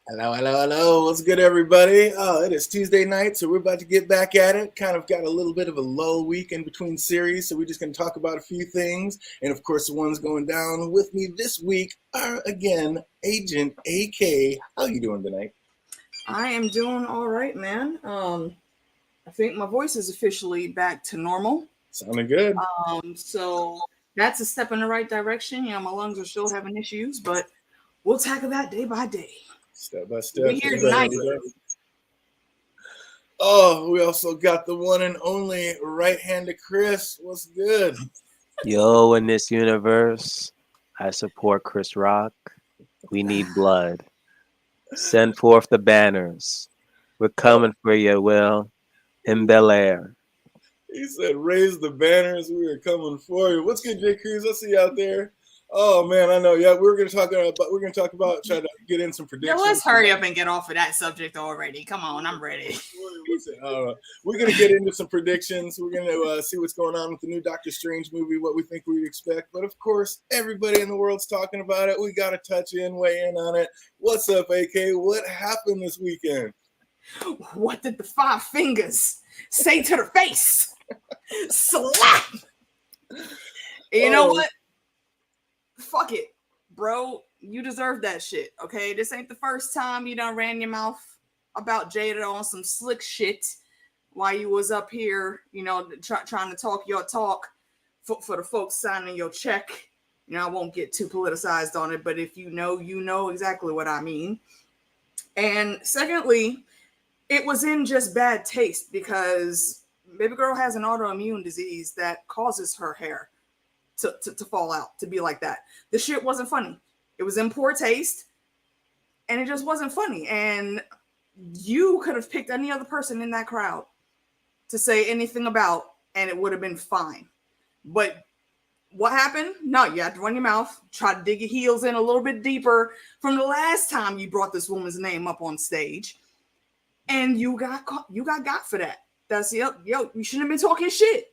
Hello, hello, hello. What's good, everybody? Oh, it is Tuesday night, so we're about to get back at it. Kind of got a little bit of a lull week in between series, so we're just going to talk about a few things. And of course, the ones going down with me this week are, again, Agent AK. How you doing tonight? I am doing all right, man. I think my voice is officially back to normal. Sounding good. So that's a step in the right direction. My lungs are still having issues, but we'll tackle that day by day. Step by We step. here tonight. Oh, we also got the one and only right-handed Chris. What's good? Yo, in this universe, I support Chris Rock. We need blood. Send forth the banners. We're coming for you, Will, in Bel Air. He said, "Raise the banners. We are coming for you." What's good, J. Cruz? I see you out there. Oh man, I know. Yeah, we're gonna talk about try to get in some Yeah, predictions. let's hurry up and get off of that subject already. Come on, I'm ready. We're gonna get into some predictions. We're gonna see what's going on with the new Doctor Strange movie, what we think we'd expect. But of course, everybody in the world's talking about it. We gotta weigh in on it. What's up, AK? What happened this weekend? What did the five fingers say to the face? Slap! You know what? Fuck it, bro. You deserve that shit, okay? This ain't the first time you done ran your mouth about Jada on some slick shit while you was up here, trying to talk your talk for the folks signing your check. I won't get too politicized on it, but if you know exactly what I mean. And secondly, it was in just bad taste because baby girl has an autoimmune disease that causes her hair to fall out, to be like that. The shit wasn't funny. It was in poor taste, and it just wasn't funny. And you could have picked any other person in that crowd to say anything about, and it would have been fine. But what happened? No, you had to run your mouth, try to dig your heels in a little bit deeper from the last time you brought this woman's name up on stage, and you got for that. That's yo, you shouldn't have been talking shit.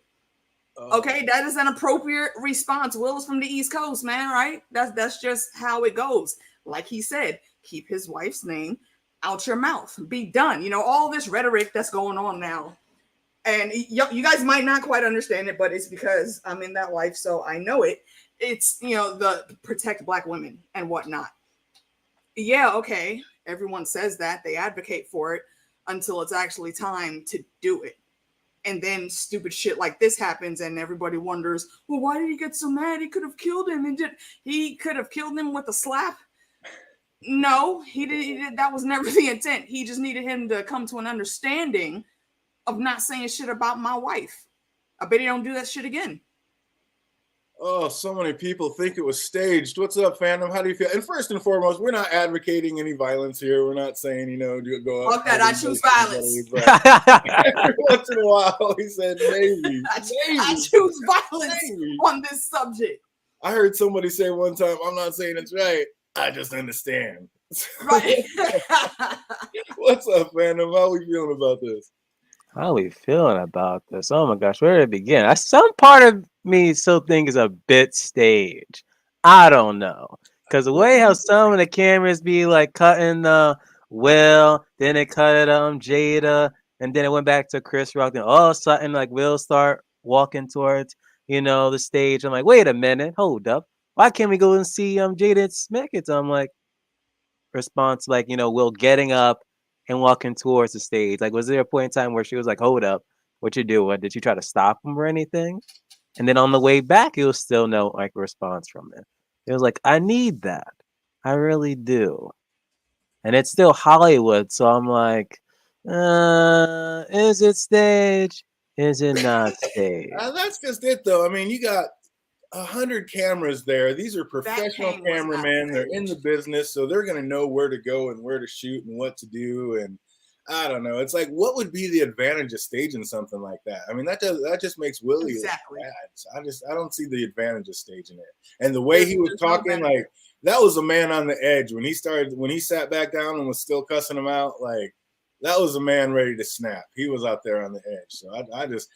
Okay, that is an appropriate response. Will is from the East Coast, man, right? That's just how it goes. Like he said, keep his wife's name out your mouth. Be done. All this rhetoric that's going on now. And you guys might not quite understand it, but it's because I'm in that life, so I know it. It's, the protect Black women and whatnot. Yeah, okay. Everyone says that. They advocate for it until it's actually time to do it. And then stupid shit like this happens, and everybody wonders, well, why did he get so mad? He could have killed him, and he could have killed him with a slap. No, he did. That was never the intent. He just needed him to come to an understanding of not saying shit about my wife. I bet he don't do that shit again. Oh, so many people think it was staged. What's up, fandom? How do you feel? And first and foremost, we're not advocating any violence here. We're not saying, go up. Fuck that. I choose violence. Every once in a while, he said, maybe. I choose violence on this subject. I heard somebody say one time, I'm not saying it's right. I just understand. Right. What's up, fandom? How are we feeling about this? How are we feeling about this? Oh my gosh, where did it begin? Some part of me still think is a bit staged. I don't know. Because the way how some of the cameras be like cutting Will, then they cut it Jada, and then it went back to Chris Rock, and all of a sudden like Will start walking towards, the stage. I'm like, wait a minute, hold up. Why can't we go and see Jada and smack it? So I'm like, response like, Will getting up and walking towards the stage. Like, was there a point in time where she was like, hold up, what you doing? Did you try to stop him or anything? And then on the way back, it was still no like response from it. It was like, I need that. I really do. And it's still Hollywood. So I'm like, is it stage? Is it not stage? That's just it, though. I mean, you got 100 cameras there. These are professional cameramen. They're in the business, so they're going to know where to go and where to shoot and what to do. And I don't know. It's like, what would be the advantage of staging something like that? I mean, that just makes Willie exactly bad. So I don't see the advantage of staging it. And the way he was talking, like that was a man on the edge when he sat back down and was still cussing him out. Like that was a man ready to snap. He was out there on the edge. So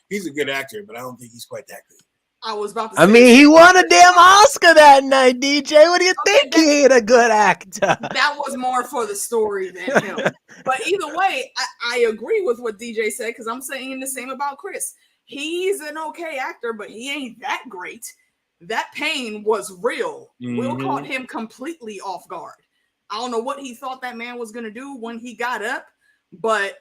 he's a good actor, but I don't think he's quite that good. I was about to say. I mean, he won a damn Oscar that night, DJ. What do you think? He ain't a good actor. That was more for the story than him. But either way, I agree with what DJ said because I'm saying the same about Chris. He's an okay actor, but he ain't that great. That pain was real. Will caught him completely off guard. I don't know what he thought that man was going to do when he got up, but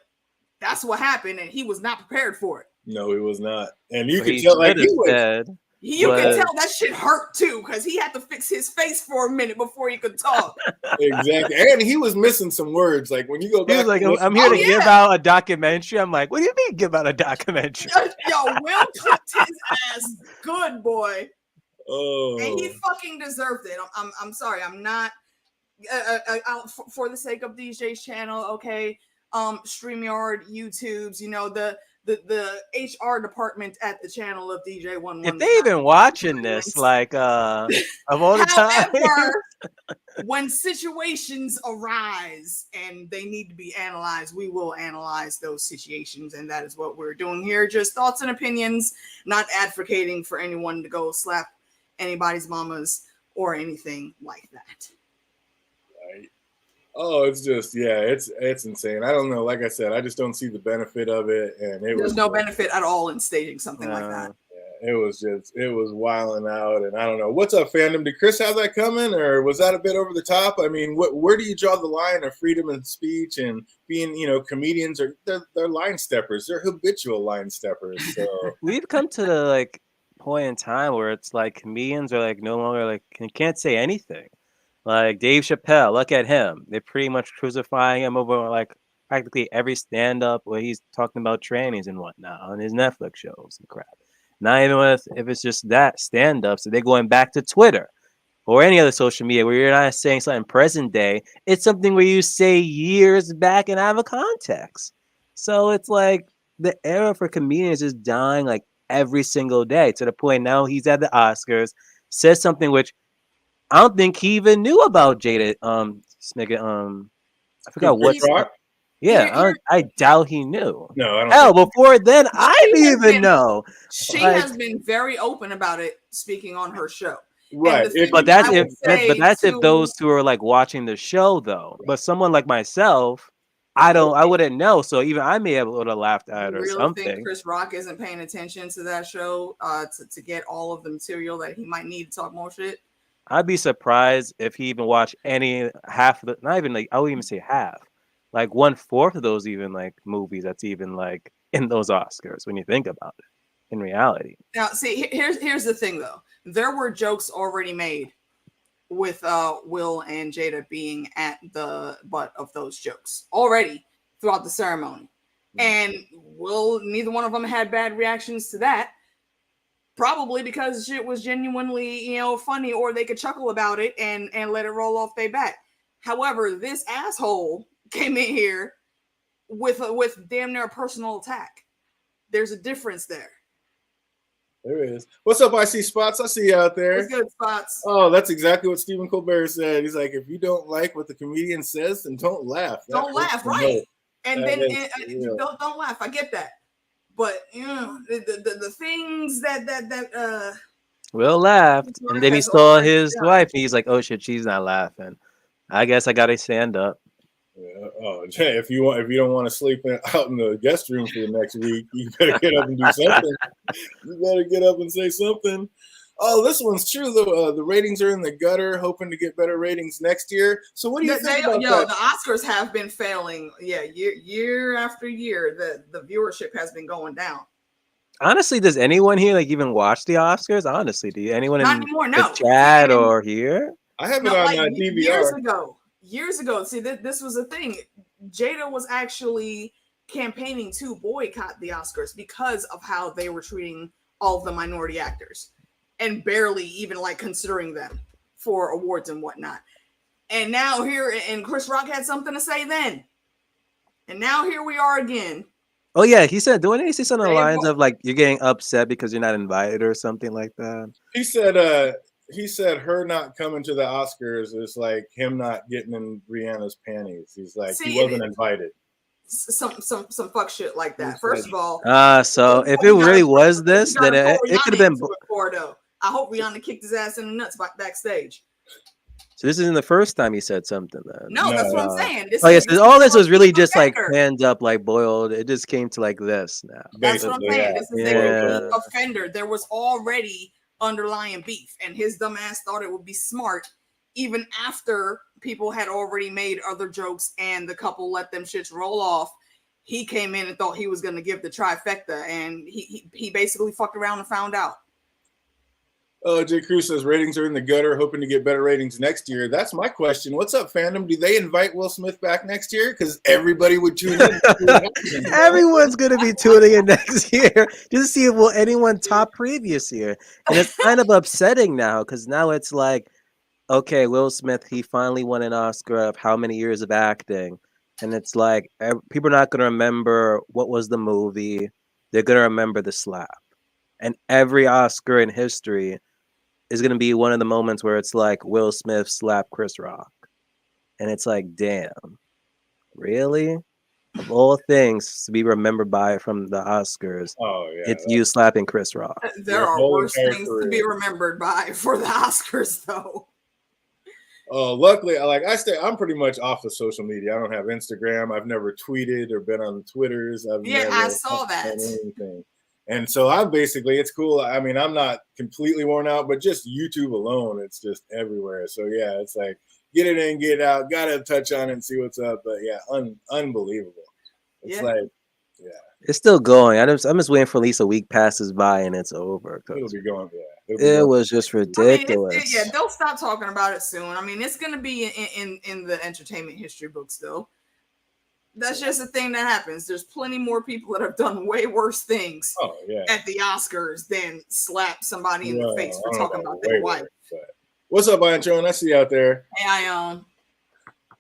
that's what happened, and he was not prepared for it. No, he was not. And you could tell, like, he was dead. You can tell that shit hurt too, because he had to fix his face for a minute before he could talk. Exactly, and he was missing some words. Like when you go back, he was like, "I'm here to give out a documentary." I'm like, "What do you mean, give out a documentary?" Yo, Will cooked his ass good, boy. Oh, and he fucking deserved it. I'm sorry, I'm not. For the sake of DJ's channel, okay. StreamYard, YouTube's, you know, the HR department at the channel of DJ 11. If they even watching this, like of all the time. However, when situations arise and they need to be analyzed, we will analyze those situations, and that is what we're doing here. Just thoughts and opinions, not advocating for anyone to go slap anybody's mamas or anything like that. Right. Oh, it's just, yeah, it's insane. I don't know. Like I said, I just don't see the benefit of it. And there's no benefit at all in staging something like that. Yeah, it was wilding out. And I don't know. What's up, fandom? Did Chris have that coming, or was that a bit over the top? I mean, where do you draw the line of freedom of speech and being, you know, comedians they're line steppers. They're habitual line steppers. So we've come to the like point in time where it's like comedians are like no longer like can't say anything. Like Dave Chappelle, look at him. They're pretty much crucifying him over like practically every stand-up where he's talking about trannies and whatnot on his Netflix shows and crap. Not even if it's just that stand-up. So they're going back to Twitter or any other social media where you're not saying something present day. It's something where you say years back and have a context. So it's like the era for comedians is dying like every single day to the point now he's at the Oscars, says something which I don't think he even knew about Jada. I forgot what. Yeah, I doubt he knew. No, I don't. Hell, before then, I didn't even know. She has been very open about it, speaking on her show. Right, but that's if those two are like watching the show, though. But someone like myself, I wouldn't know. So even I may have would have laughed at it or something. Think Chris Rock isn't paying attention to that show to get all of the material that he might need to talk more shit? I'd be surprised if he even watched any half of the, not even like, I would even say half, like 1/4 of those even like movies that's even like in those Oscars when you think about it in reality. Now, see, here's the thing though. There were jokes already made with Will and Jada being at the butt of those jokes already throughout the ceremony. And neither one of them had bad reactions to that. Probably because shit was genuinely, you know, funny, or they could chuckle about it and let it roll off their back. However, this asshole came in here with damn near a personal attack. There's a difference there. There is. What's up, I see Spots? I see you out there. What's good, Spots? Oh, that's exactly what Stephen Colbert said. He's like, if you don't like what the comedian says, then don't laugh. Don't laugh, right? And then don't laugh. I get that. But you know the things that Will laughed, and then he saw his wife. And he's like, "Oh shit, she's not laughing. I guess I gotta stand up." Yeah. Oh, Jay, if you don't want to sleep out in the guest room for the next week, you better get up and do something. You better get up and say something. Oh, this one's true though. The ratings are in the gutter. Hoping to get better ratings next year. So what do you think about that? The Oscars have been failing. Yeah, year after year, the viewership has been going down. Honestly, does anyone here like even watch the Oscars? Honestly, do anyone not anymore? No, the chat or here? I have it on like DVR. Years ago. See, this was a thing. Jada was actually campaigning to boycott the Oscars because of how they were treating all of the minority actors. And barely even like considering them for awards and whatnot. And now here, and Chris Rock had something to say then. And now here we are again. Oh yeah, he said, don't he say something along the lines of like you're getting upset because you're not invited or something like that? He said her not coming to the Oscars is like him not getting in Rihanna's panties. He's like, he wasn't invited. some fuck shit like that. First of all, so if it really was this, then it could have been. Though. I hope Rihanna kicked his ass in the nuts backstage. So this isn't the first time he said something then. No, that's what I'm saying. All this was really just like hands up, like boiled. It just came to like this now. That's what I'm saying. This is a offender. There was already underlying beef, and his dumb ass thought it would be smart, even after people had already made other jokes and the couple let them shits roll off. He came in and thought he was going to give the trifecta, and he basically fucked around and found out. Jay Cruz says ratings are in the gutter, hoping to get better ratings next year. That's my question. What's up, fandom? Do they invite Will Smith back next year? Because everybody would tune in. Everyone's going to be tuning in next year just to see if will anyone top previous year. And it's kind of upsetting now because now it's like, okay, Will Smith, he finally won an Oscar of how many years of acting. And it's like people are not going to remember what was the movie. They're going to remember the slap. And every Oscar in history is going to be one of the moments where it's like Will Smith slapped Chris Rock. And it's like, damn, really? Of all things to be remembered by from the Oscars, it's you slapping Chris Rock. There are worse things to be remembered by for the Oscars, though. Luckily, I'm pretty much off of social media. I don't have Instagram. I've never tweeted or been on the Twitters. I saw that. Anything. And so it's cool. I mean, I'm not completely worn out, but just YouTube alone, it's just everywhere. So yeah, it's like, get it in, get it out. Got to touch on it and see what's up. But yeah, unbelievable. It's it's still going. I'm just waiting for at least a week passes by and it's over. It'll be going. It was just ridiculous. I mean, they'll stop talking about it soon. I mean, it's going to be in the entertainment history books though. That's just a thing that happens. There's plenty more people that have done way worse things at the Oscars than slap somebody in the face for talking about their wife. What's up, Iron Joan? I see you out there. Hey, Ion.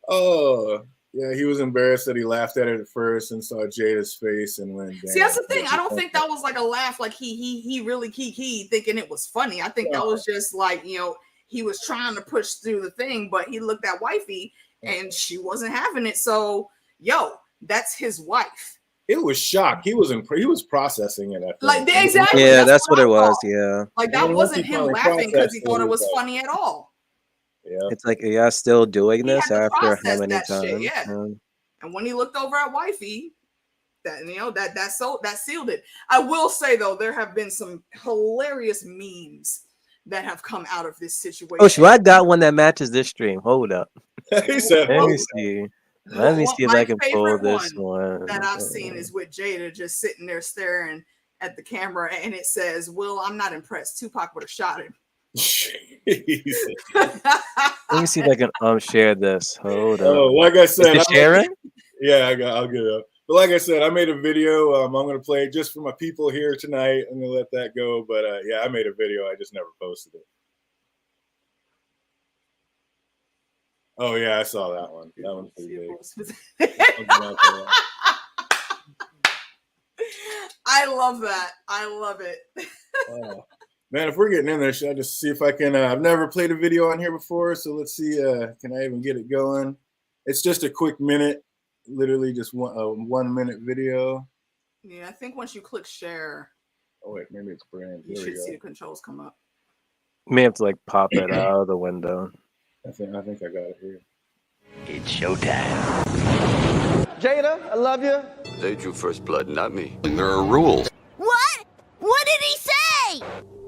Oh, yeah, he was embarrassed that he laughed at it at first and saw Jada's face and went down. See, that's the thing. I don't think that was like a laugh, like he really thinking it was funny. I think that was just like, he was trying to push through the thing, but he looked at wifey and she wasn't having it. So, that's his wife. It was shock. He was processing it. Exactly. Yeah, that's what it was. Yeah. Like that wasn't him laughing because he thought it was funny at all. Yeah. It's like, still doing this after how many times? And when he looked over at wifey, that sealed it. I will say though, there have been some hilarious memes that have come out of this situation. Oh, so I got one that matches this stream. Hold up. He said, Let me see. Let me see if I can pull this one. That I've seen is with Jada just sitting there staring at the camera, and it says, "Will, I'm not impressed. Tupac would have shot him." Let me see if I can share this. Hold on. Oh, like I said, sharing? Yeah, I'll get it up. But like I said, I made a video. I'm going to play it just for my people here tonight. I'm going to let that go. But I made a video. I just never posted it. Oh, yeah, I saw that one. That one's pretty big. I love that. I love it. Man, if we're getting in there, should I just see if I can? I've never played a video on here before, so let's see. Can I even get it going? It's just a quick minute, literally just 1 minute video. Yeah, I think once you click share. Oh, wait, maybe it's brand. You should see the controls come up. You may have to pop it out of the window. I think I got it here. It's showtime. Jada, I love you. They drew first blood, not me. There are rules. What? What did he say?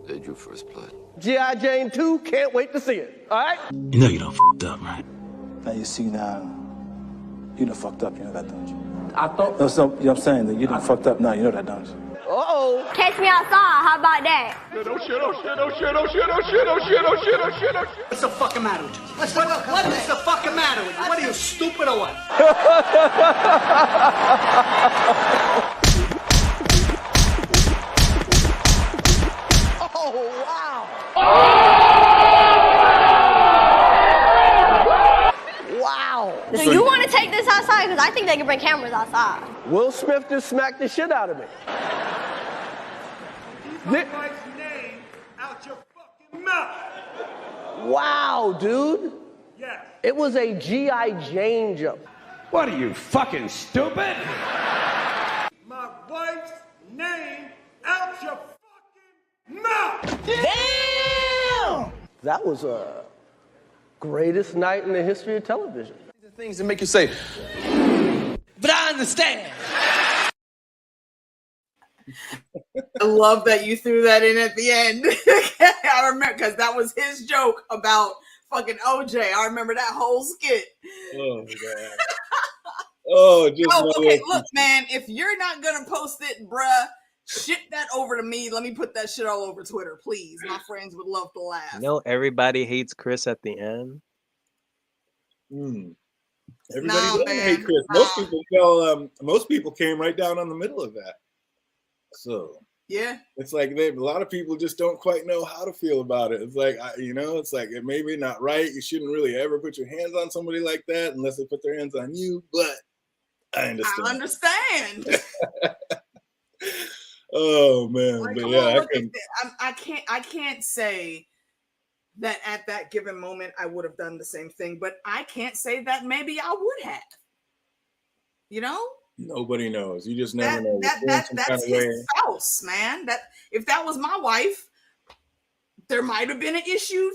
They drew first blood. G.I. Jane 2, can't wait to see it. All right? You know you done fucked up, right? Now you see now, you done fucked up, you know that, don't you? I thought... No, so, I'm saying that you done fucked up now, you know that, don't you? Uh-oh. Catch me outside, how about that? What's the fucking matter with you? What is the fucking matter with you? What are you, stupid or what? Oh, wow. Wow. Do you want to take this outside? Because I think they can bring cameras outside. Will Smith just smacked the shit out of me. Keep my wife's name out your fucking mouth. Wow, dude. Yes. It was a G.I. Jane jump. What are you, fucking stupid? My wife's name out your fucking mouth! Damn! That was a greatest night in the history of television. Things that make you say, but I understand. I love that you threw that in at the end. I remember because that was his joke about fucking OJ. I remember that whole skit. Oh god. Oh, just okay. Look, man, if you're not gonna post it, bruh, ship that over to me. Let me put that shit all over Twitter, please. My friends would love to laugh. You know, everybody hates Chris at the end. Everybody doesn't hate Chris. Most people came right down on the middle of that. So yeah, it's like a lot of people just don't quite know how to feel about it. It's like it's like it may be not right. You shouldn't really ever put your hands on somebody like that unless they put their hands on you. But I understand. Oh man, like, but yeah, I can't say that at that given moment I would have done the same thing, but I can't say that maybe I would have. You know. Nobody knows. You just never know. That's his spouse, man. That if that was my wife, there might have been an issue.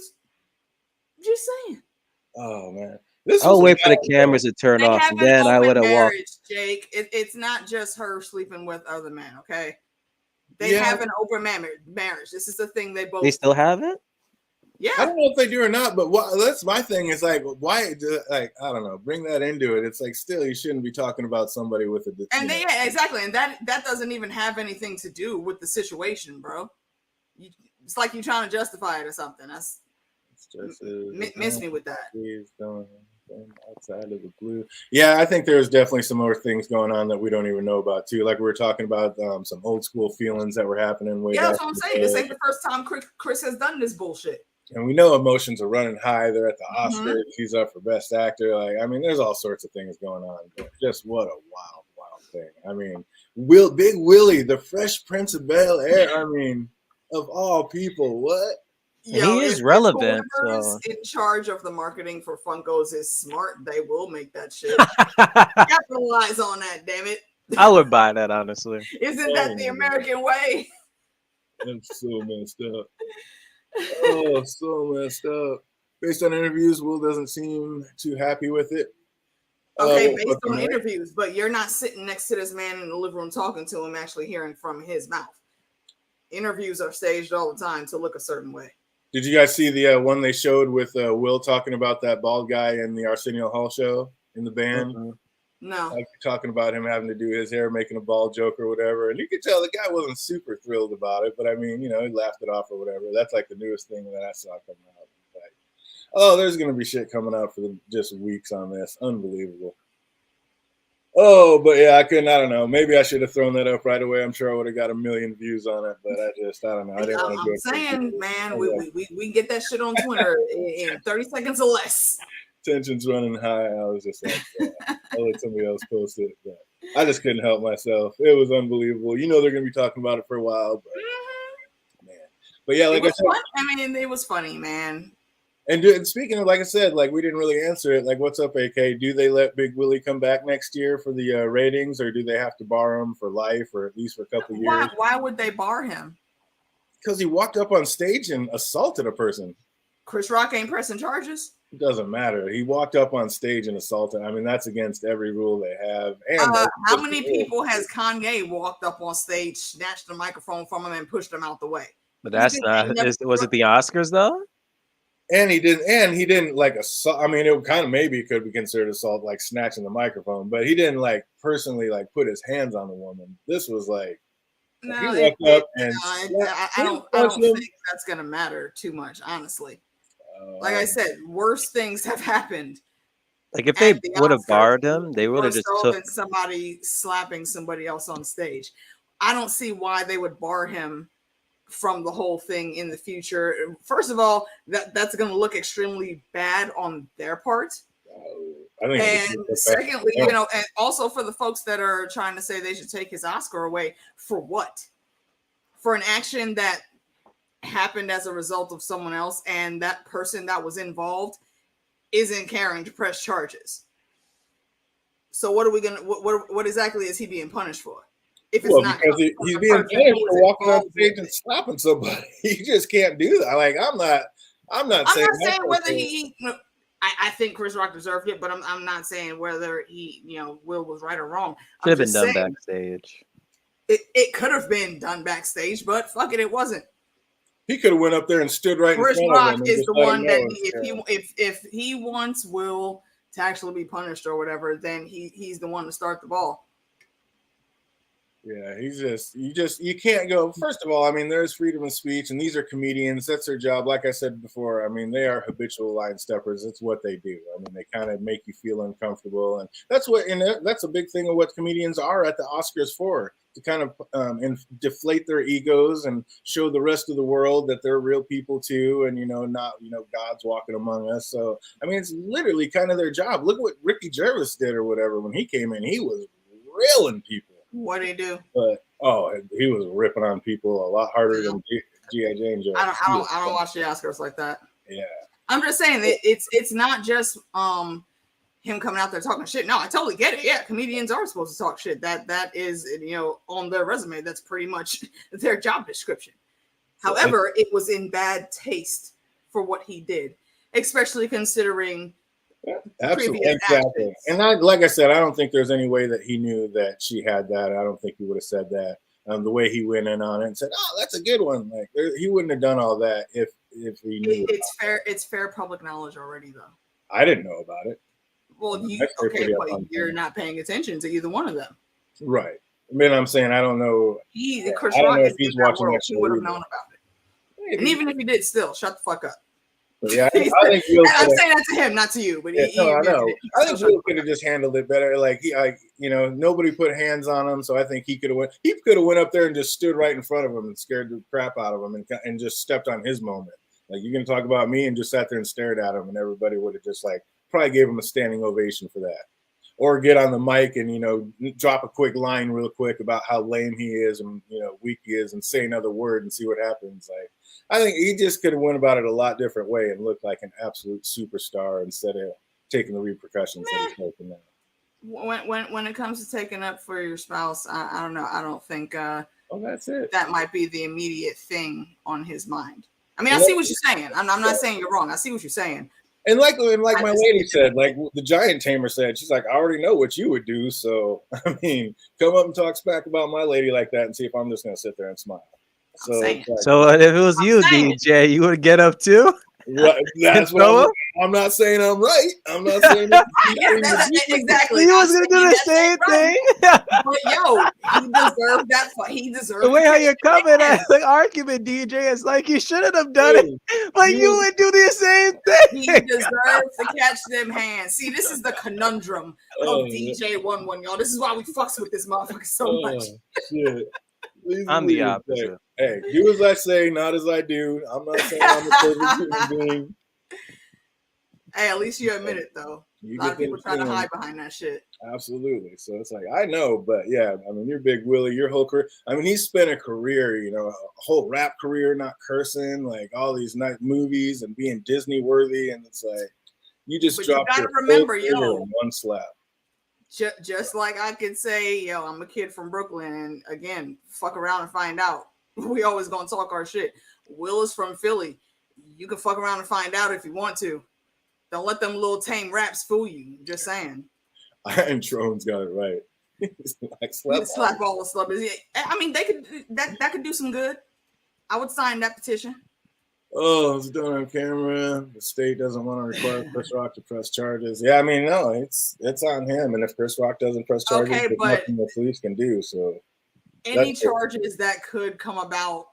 Just saying. Oh man, I'll wait for the cameras to turn off, and then I would have walked. Jake, it's not just her sleeping with other men. Okay, they have an open marriage. This is the thing they both. They still have it. Yeah, I don't know if they do or not, but that's my thing. Is like, why? I don't know. Bring that into it. It's like still, you shouldn't be talking about somebody with a. Exactly, and that doesn't even have anything to do with the situation, bro. It's like you're trying to justify it or something. That's just miss me with that. Outside of the blue, yeah, I think there's definitely some more things going on that we don't even know about too. Like we were talking about some old school feelings that were happening. That's what I'm saying. This ain't the first time Chris has done this bullshit. And we know emotions are running high. They're at the Oscars. He's up for Best Actor. Like, I mean, there's all sorts of things going on. But just what a wild thing. I mean, Big Willie, the Fresh Prince of Bel-Air. I mean, of all people, what? He is relevant. So. In charge of the marketing for Funkos is smart. They will make that shit. Capitalize on that, damn it. I would buy that, honestly. Isn't that the American way? That's so messed up. Oh, so messed up. Based on interviews, Will doesn't seem too happy with it. Okay, based on interviews, but you're not sitting next to this man in the living room talking to him, actually hearing from his mouth. Interviews are staged all the time to look a certain way. Did you guys see the one they showed with Will talking about that bald guy in the Arsenio Hall show in the band? Mm-hmm. No. Like talking about him having to do his hair, making a bald joke or whatever. And you could tell the guy wasn't super thrilled about it, but I mean, he laughed it off or whatever. That's like the newest thing that I saw coming out. Like, oh, there's going to be shit coming out for just weeks on this. Unbelievable. Oh, but yeah, I don't know. Maybe I should have thrown that up right away. I'm sure I would have got 1 million views on it, but I don't know. I didn't want to do it. I'm saying, man, we get that shit on Twitter in 30 seconds or less. Tension's running high. I was just like, I'll let somebody else post it. But I just couldn't help myself. It was unbelievable. They're going to be talking about it for a while, but man. But yeah, like I said, it was funny, man. And speaking of, like I said, like we didn't really answer it. Like, what's up, AK? Do they let Big Willie come back next year for the ratings, or do they have to bar him for life, or at least for a couple years? Why would they bar him? Because he walked up on stage and assaulted a person. Chris Rock ain't pressing charges. It doesn't matter. He walked up on stage and assaulted. I mean, that's against every rule they have. And how many people has Kanye walked up on stage, snatched the microphone from him, and pushed him out the way? But that's not. Was it the Oscars though? And he didn't like assault. I mean, it kind of maybe could be considered assault, like snatching the microphone, but he didn't like personally like put his hands on the woman. This was like he walked up and I don't think that's gonna matter too much, honestly. Like I said, worse things have happened. Like if they would have barred him, they would have just took somebody slapping somebody else on stage. I don't see why they would bar him from the whole thing in the future. First of all, that's going to look extremely bad on their part. And secondly, and also for the folks that are trying to say they should take his Oscar away, for what? For an action that happened as a result of someone else, and that person that was involved isn't caring to press charges. So what are we gonna? What exactly is he being punished for? If it's Well, not because he's being punished for walking on stage and slapping somebody. You just can't do that. Like I'm not saying whether he. I think Chris Rock deserved it, but I'm not saying whether he, Will was right or wrong. Should have been done backstage. It could have been done backstage, but fuck it wasn't. He could have went up there and stood right Chris in front Rock of him. Chris Rock is the one that if he wants Will to actually be punished or whatever, then he's the one to start the ball. Yeah, you can't go. First of all, I mean, there's freedom of speech, and these are comedians. That's their job. Like I said before, I mean, they are habitual line steppers. That's what they do. I mean, they kind of make you feel uncomfortable, and that's a big thing of what comedians are at the Oscars for, to kind of deflate their egos and show the rest of the world that they're real people too, and not God's walking among us. So I mean, it's literally kind of their job. Look what Ricky Gervais did or whatever when he came in. He was railing people. What did he do? But he was ripping on people a lot harder than G.I. Jane. I don't watch the Oscars like that. Yeah, I'm just saying that it's not just him coming out there talking shit. No, I totally get it. Yeah, comedians are supposed to talk shit. That is on their resume. That's pretty much their job description. However, it was in bad taste for what he did, especially considering. Absolutely, exactly. And like I said, I don't think there's any way that he knew that she had that. I don't think he would have said that. The way he went in on it and said, "Oh, that's a good one," like he wouldn't have done all that if he knew. It's fair. It's fair public knowledge already, though. I didn't know about it. Well, but you're not paying attention to either one of them, right? I mean, I'm saying I don't know. Chris Rock is in that world. He would have known about it. Maybe. And even if he did, still shut the fuck up. But yeah, I think I'm saying that to him, not to you. But I know. I think Will could have just handled it better. Like nobody put hands on him, so I think he could have went. He could have went up there and just stood right in front of him and scared the crap out of him and just stepped on his moment. Like, you're gonna talk about me, and just sat there and stared at him, and everybody would have just probably gave him a standing ovation for that. Or get on the mic and drop a quick line real quick about how lame he is and weak he is, and say another word and see what happens. I think he just could have went about it a lot different way and looked like an absolute superstar instead of taking the repercussions that he's taking now. When it comes to taking up for your spouse, I don't know. I don't think that's it. That might be the immediate thing on his mind. I mean, I see what you're saying. I'm not saying you're wrong. I see what you're saying. And like my lady said, like the Giant Tamer said, she's like, I already know what you would do. So, I mean, come up and talk smack about my lady like that and see if I'm just going to sit there and smile. So if it was you, DJ, you would get up too? That's what I'm not saying I'm right. I'm not saying exactly. He was gonna do the same thing. But he deserved that. He deserved the way how you're coming at the argument, DJ. It's like you shouldn't have done it, but you would do the same thing. He deserves to catch them hands. See, this is the conundrum of DJ 11, y'all. This is why we fucks with this motherfucker so much. Shit. I'm the opposite. Hey, do as I say, not as I do. I'm not saying I'm a perfect human being. Hey, at least you admit it, though. A lot of people try to hide behind that shit. Absolutely. So it's like, I know, but yeah, I mean, you're Big Willie, your whole career. I mean, he's spent a career, a whole rap career, not cursing, like all these nice movies and being Disney worthy. And it's like, you just dropped your remember, in one slap. Just like I could say, I'm a kid from Brooklyn, and again, fuck around and find out. We always gonna talk our shit. Will is from Philly. You can fuck around and find out if you want to. Don't let them little tame raps fool you. Just saying. And Trone's got it right. slap all the slubbers. I mean, they could that could do some good. I would sign that petition. Oh, it's done on camera. The state doesn't want to require Chris Rock to press charges. Yeah, I mean, no, it's on him. And if Chris Rock doesn't press charges, there's nothing the police can do. So any charges that could come about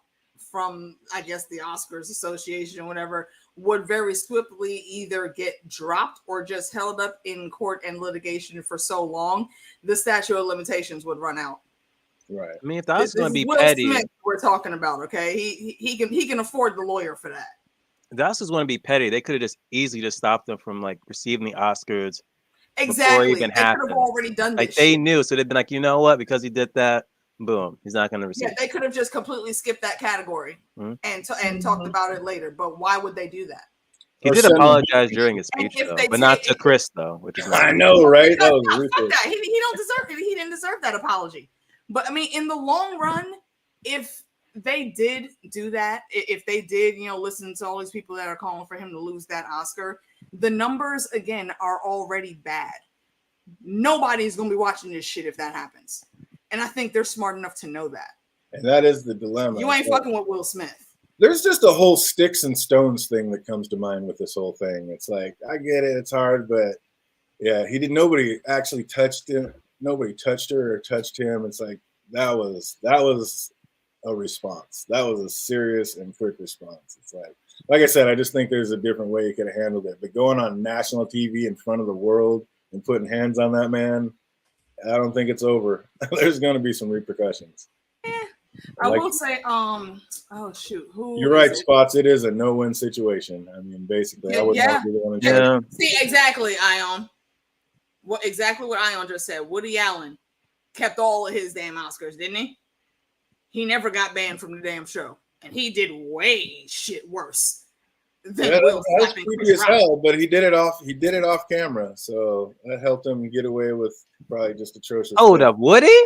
from, I guess, the Oscars Association or whatever would very swiftly either get dropped or just held up in court and litigation for so long, the statute of limitations would run out. Right. I mean, if that's going to be Will petty, Smith we're talking about, okay? He can afford the lawyer for that. If that's just going to be petty, they could have just easily just stopped them from receiving the Oscars. Exactly. Before it even happened. Could have already done this. They knew, so they'd been like, you know what? Because he did that, boom, he's not going to receive. Yeah, they could have just completely skipped that category and talked about it later. But why would they do that? He Or did send them apologize during his And speech, if though, they but not take to Chris, though, which is not. I know, right? That was fuck ruthless. that. He don't deserve it. He didn't deserve that apology. But I mean, in the long run, if they did do that, if they did, listen to all these people that are calling for him to lose that Oscar, the numbers again are already bad. Nobody's gonna be watching this shit if that happens. And I think they're smart enough to know that. And that is the dilemma. You ain't fucking with Will Smith. There's just a whole sticks and stones thing that comes to mind with this whole thing. It's like, I get it, it's hard, but yeah, nobody actually touched him. Nobody touched her or touched him. It's like that was a response. That was a serious and quick response. It's like I said, I just think there's a different way you could have handled it. But going on national TV in front of the world and putting hands on that man, I don't think it's over. There's going to be some repercussions. I will say, oh shoot, you're right, Spots. It is a no-win situation. I mean, basically, I wouldn't want to be the one to see exactly, Ion. What Ion just said. Woody Allen kept all of his damn Oscars, didn't he? He never got banned from the damn show, and he did way shit worse than Will Smith. That's creepy as hell, but he did it off camera, so that helped him get away with probably just atrocious. Hold up, Woody?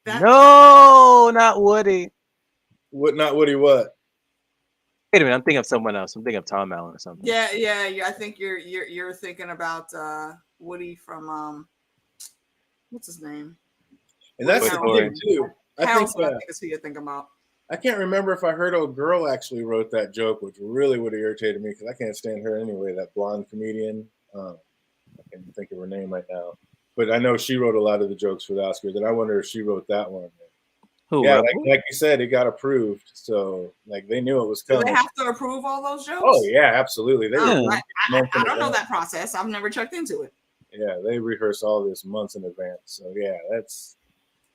No, not Woody. Not Woody. What? Wait a minute, I'm thinking of someone else. I'm thinking of Tom Allen or something. Yeah. I think you're thinking about Woody from what's his name? And that's the thing too. I think it's who you're thinking about. I can't remember if I heard old girl actually wrote that joke, which really would have irritated me because I can't stand her anyway. That blonde comedian. I can't think of her name right now. But I know she wrote a lot of the jokes for the Oscars, and I wonder if she wrote that one. Who? Yeah, like you said, it got approved, so like they knew it was coming. Do they have to approve all those jokes? Oh yeah, absolutely. I don't know that process. I've never checked into it. Yeah, they rehearse all this months in advance. So yeah,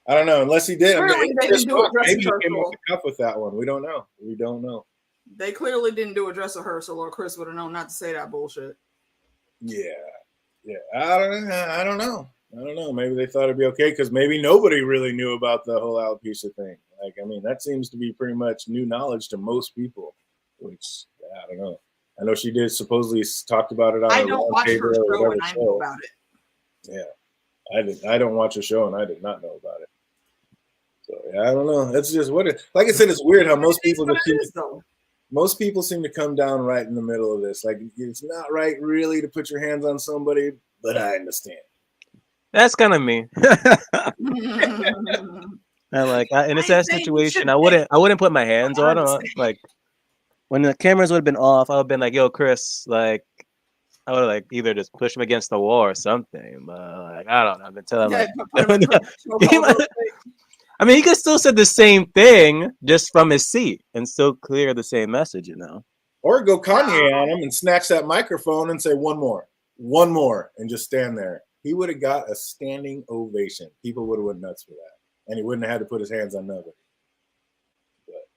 I don't know. Unless he did, maybe he came off the cuff with that one. We don't know. They clearly didn't do a dress rehearsal, or Chris would have known not to say that bullshit. Yeah. I don't know. Maybe they thought it'd be okay because maybe nobody really knew about the whole alopecia thing. Like, I mean, that seems to be pretty much new knowledge to most people. Which I don't know. I know she did supposedly talked about it on. I don't watch her show, and I know about it. Yeah, I don't watch her show, and I did not know about it. So yeah, I don't know. That's just what it. Like I said, it's weird how most people most people seem to come down right in the middle of this. Like, it's not right really to put your hands on somebody, but I understand. That's kind of me. In a sad situation, I wouldn't put my hands on her. Like, when the cameras would have been off, I would have been like, "Yo, Chris," like, I would have either just push him against the wall or something. But I don't know. I've been telling him. I mean, he could still say the same thing just from his seat and still clear the same message, Or go Kanye on him and snatch that microphone and say one more, and just stand there. He would have got a standing ovation. People would have went nuts for that, and he wouldn't have had to put his hands on nobody. But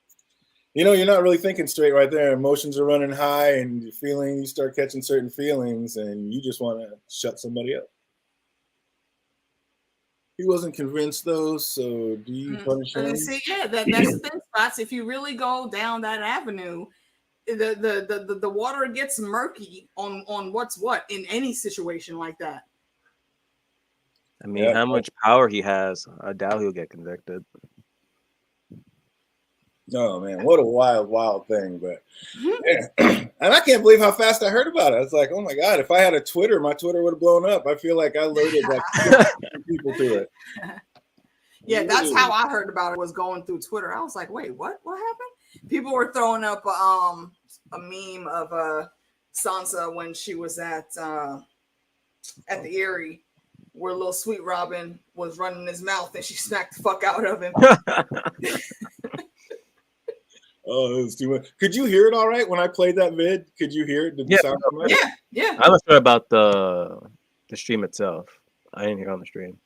you're not really thinking straight right there. Emotions are running high, and you start catching certain feelings, and you just want to shut somebody up. He wasn't convinced though, so do you punish him? See, yeah, that's the thing, Spots. If you really go down that avenue, the water gets murky on what's what in any situation like that. I mean, how much power he has, I doubt he'll get convicted. No, man, what a wild thing. But and I can't believe how fast I heard about it. It's like, oh my God, if I had a Twitter, my Twitter would have blown up. I feel like I loaded people to it. Yeah, that's how I heard about it, was going through Twitter. I was like, wait, what happened? People were throwing up a meme of Sansa when she was at the Erie, where little Sweet Robin was running his mouth and she smacked the fuck out of him. Oh, it was too much. Could you hear it all right when I played that vid? Could you hear it? Did the sound come out? Yeah. I'm not sure about the stream itself. I didn't hear it on the stream.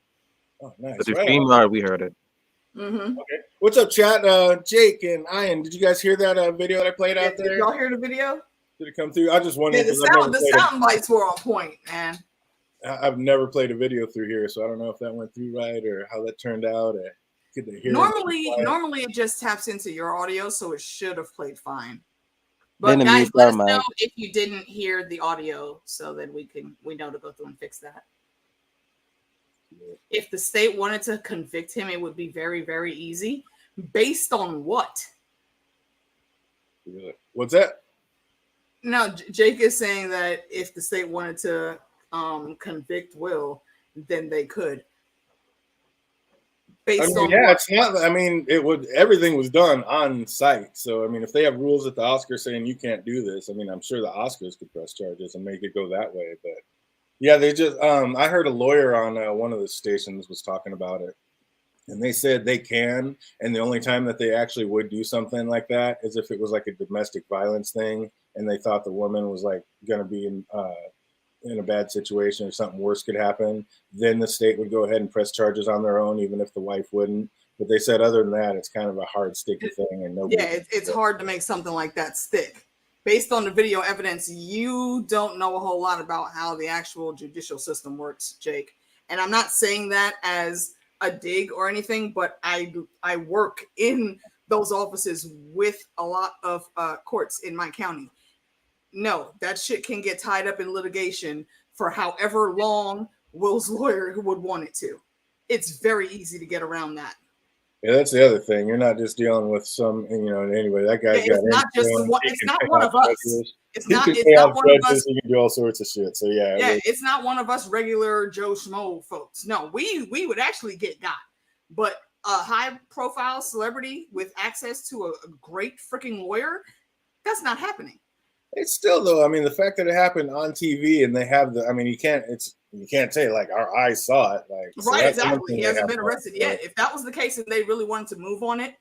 Oh, nice. But the stream, we heard it. Mm-hmm. Okay. What's up, chat? Jake and Ian, did you guys hear that video that I played out there? Did y'all hear the video? Did it come through? I just wondered. Yeah, the sound bites were on point, man. I've never played a video through here, so I don't know if that went through right or how that turned out. Normally it just taps into your audio, so it should have played fine. But Then guys, mute let our us know mic. if you didn't hear the audio so that we know to go through and fix that. If the state wanted to convict him, it would be very, very easy. Based on what? What's that? No, Jake is saying that if the state wanted to convict Will, then they could. Based on yeah, what? it's not. I mean, it would. Everything was done on site. So, I mean, if they have rules at the Oscars saying you can't do this, I mean, I'm sure the Oscars could press charges and make it go that way. But yeah, they just. I heard a lawyer on one of the stations was talking about it, and they said they can, and the only time that they actually would do something like that is if it was like a domestic violence thing, and they thought the woman was like going to be in a bad situation or something worse could happen, then the state would go ahead and press charges on their own, even if the wife wouldn't. But they said other than that, it's kind of a hard, sticky thing, and nobody. Yeah, it's hard to make something like that stick. Based on the video evidence, you don't know a whole lot about how the actual judicial system works, Jake. And I'm not saying that as a dig or anything, but I work in those offices with a lot of courts in my county. No, that shit can get tied up in litigation for however long Will's lawyer would want it to. It's very easy to get around that. Yeah, that's the other thing. You're not just dealing with some, anyway, that guy's got. It's not just one. It's not one of us. It's not one of us. He can do all sorts of shit. So yeah. Yeah, it's not one of us regular Joe Schmo folks. No, we would actually get got. But a high profile celebrity with access to a great freaking lawyer, that's not happening. It's still though. I mean, the fact that it happened on TV and they have the. I mean, you can't say like our eyes saw it. Like right, so exactly. He hasn't been arrested yet. If that was the case and they really wanted to move on it,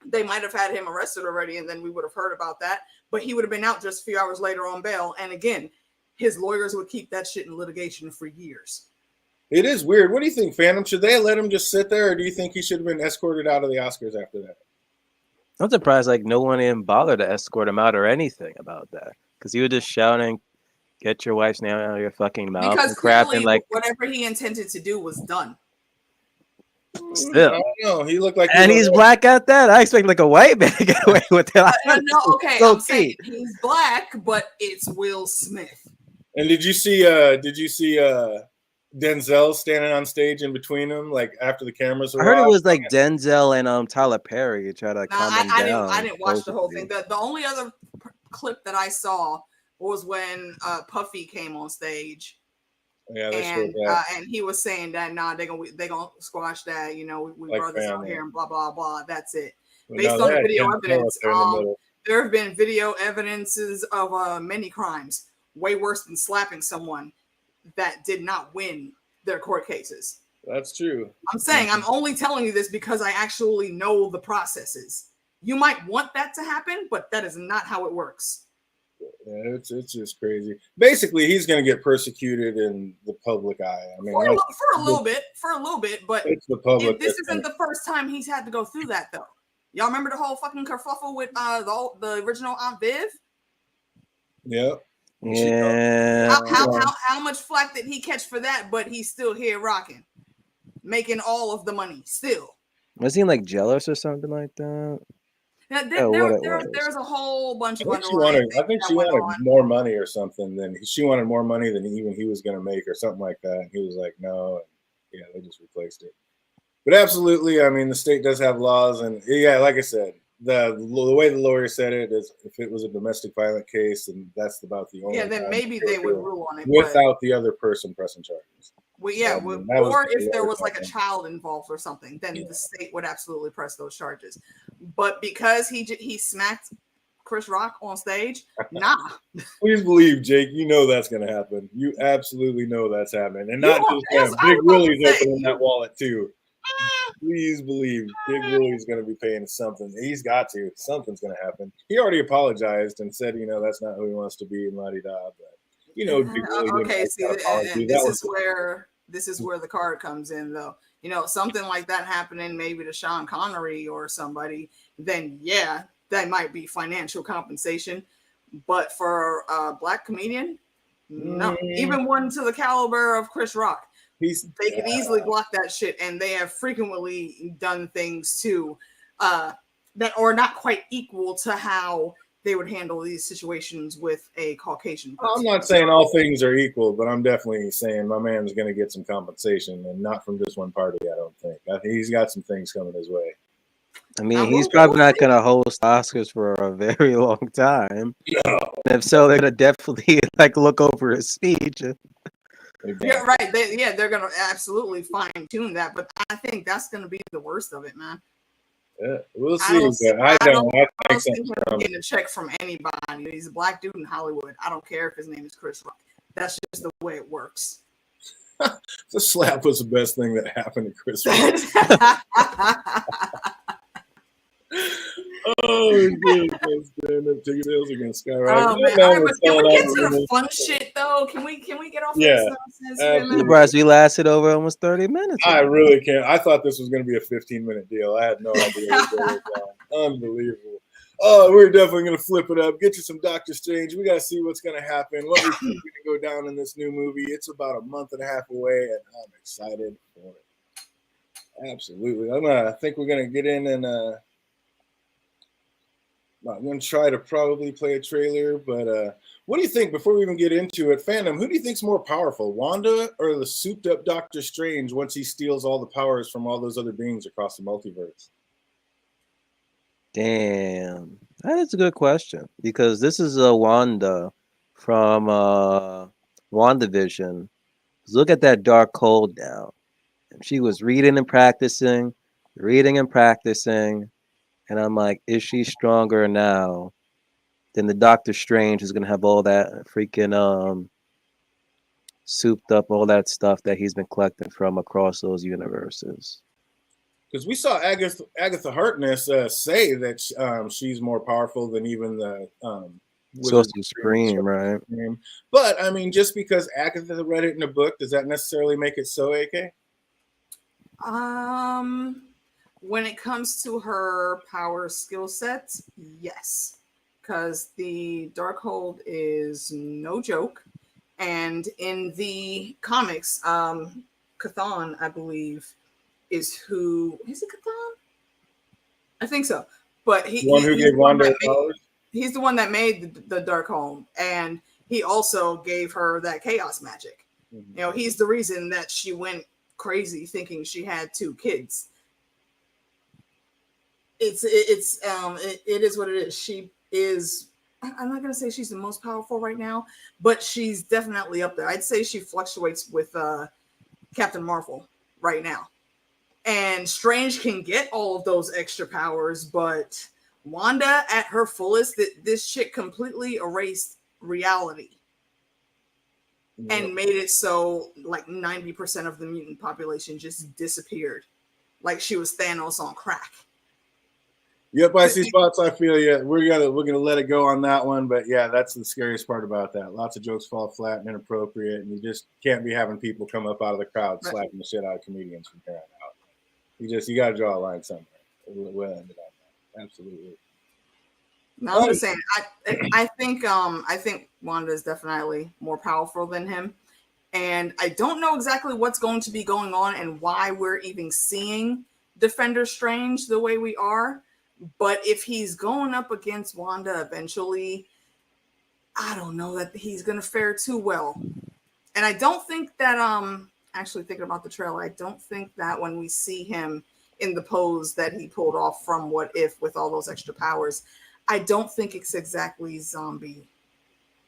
they might have had him arrested already, and then we would have heard about that. But he would have been out just a few hours later on bail. And again, his lawyers would keep that shit in litigation for years. It is weird. What do you think, Phantom? Should they let him just sit there, or do you think he should have been escorted out of the Oscars after that? I'm surprised like no one even bothered to escort him out or anything about that, because he was just shouting, "Get your wife's name out of your fucking mouth!" Because and crap, and like whatever he intended to do was done. Still, I don't know. He looked like, and he's black at that. I expect like a white man to get away with that. No, okay, so I'm saying he's black, but it's Will Smith. And did you see Denzel standing on stage in between them, like after the cameras were I heard off? it was like Denzel and Tyler Perry try to calm him down. I didn't watch the whole thing. The only other clip that I saw was when Puffy came on stage. Yeah, they showed that. And he was saying that they gonna squash that. You know, we like brothers out here and blah blah blah. That's it. Based on the video evidence, there have been video evidences of many crimes way worse than slapping someone that did not win their court cases. That's true. I'm saying I'm only telling you this because I actually know the processes. You might want that to happen, but that is not how it works. Yeah, it's just crazy. Basically, he's going to get persecuted in the public eye. I mean, for a little bit, but it's the public. This isn't the first time he's had to go through that, though. Y'all remember the whole fucking kerfuffle with the original Aunt Viv? Yep. Yeah. How much flack did he catch for that? But he's still here rocking, making all of the money still. Was he like jealous or something like that? Now, there's a whole bunch of I think she wanted more money or something she wanted more money than even he was going to make or something like that. And he was like, no. And yeah, they just replaced it. But absolutely, I mean, the state does have laws. And yeah, like I said, the way the lawyer said it is if it was a domestic violent case, and that's about the only. Yeah, then maybe they would rule on it without the other person pressing charges. Well, yeah, or if there was like a child involved or something, then the state would absolutely press those charges. But because he smacked Chris Rock on stage, nah. Please believe, Jake, you know that's going to happen. You absolutely know that's happening. And not just Big Willie's opening that wallet too. Please believe Big Willie's going to be paying something. He's got to. Something's going to happen. He already apologized and said, that's not who he wants to be and la-di-da. But, Big Willie okay, see, and this is where the card comes in, though. Something like that happening maybe to Sean Connery or somebody, then yeah, that might be financial compensation. But for a black comedian, no. Even one to the caliber of Chris Rock, they could easily block that shit, and they have frequently done things too that are not quite equal to how they would handle these situations with a Caucasian person. I'm not saying all things are equal, but I'm definitely saying my man's going to get some compensation, and not from just one party. I don't think. I think he's got some things coming his way. I mean, he's probably not going to host Oscars for a very long time. No. And if so, they're going to definitely like look over his speech. Yeah, right. They're going to absolutely fine tune that, but I think that's going to be the worst of it, man. Yeah, we'll see. I don't think he's getting a check from anybody. He's a black dude in Hollywood. I don't care if his name is Chris Rock. That's just the way it works. The slap was the best thing that happened to Chris Rock. Oh, good. Ticket sales against Skyrocket. Oh, man. All right, but can we get to the fun shit though? Can we get off this nonsense? I'm surprised we lasted over almost 30 minutes. I really can't. I thought this was going to be a 15-minute deal. I had no idea what was going on. Unbelievable. Oh, we're definitely going to flip it up. Get you some Doctor Strange. We got to see what's going to happen. What we think going to go down in this new movie. It's about a month and a half away, and I'm excited for it. Absolutely. I think we're going to get in and I'm going to try to probably play a trailer, but what do you think, before we even get into it, fandom, who do you think's more powerful, Wanda or the souped-up Doctor Strange once he steals all the powers from all those other beings across the multiverse? Damn. That is a good question, because this is a Wanda from WandaVision. Look at that dark cold now. And she was reading and practicing, and I'm like, is she stronger now than the Doctor Strange who's gonna have all that freaking souped up, all that stuff that he's been collecting from across those universes? Because we saw Agatha Harkness say that she's more powerful than even the Sorcerer Supreme, right? But I mean, just because Agatha read it in a book, does that necessarily make it so, AK? When it comes to her power skill sets, yes, because the Darkhold is no joke, and in the comics, Chthon, I believe, is it Chthon? I think so, but he's the one that made the Darkhold, and he also gave her that chaos magic. Mm-hmm. You know, he's the reason that she went crazy thinking she had 2 kids. It is what it is. She is, I'm not gonna say she's the most powerful right now, but she's definitely up there. I'd say she fluctuates with Captain Marvel right now. And Strange can get all of those extra powers, but Wanda at her fullest, this shit completely erased reality. And made it so like 90% of the mutant population just disappeared. Like she was Thanos on crack. Yep, I see spots. I feel you. We're gonna let it go on that one, but yeah, that's the scariest part about that. Lots of jokes fall flat and inappropriate, and you just can't be having people come up out of the crowd slapping the shit out of comedians from here on out. You got to draw a line somewhere. We'll end it on that. Absolutely. No, I'm just saying. I think Wanda is definitely more powerful than him, and I don't know exactly what's going to be going on and why we're even seeing Defender Strange the way we are. But if he's going up against Wanda eventually, I don't know that he's going to fare too well. And I don't think that, actually thinking about the trailer, I don't think that when we see him in the pose that he pulled off from What If with all those extra powers, I don't think it's exactly zombie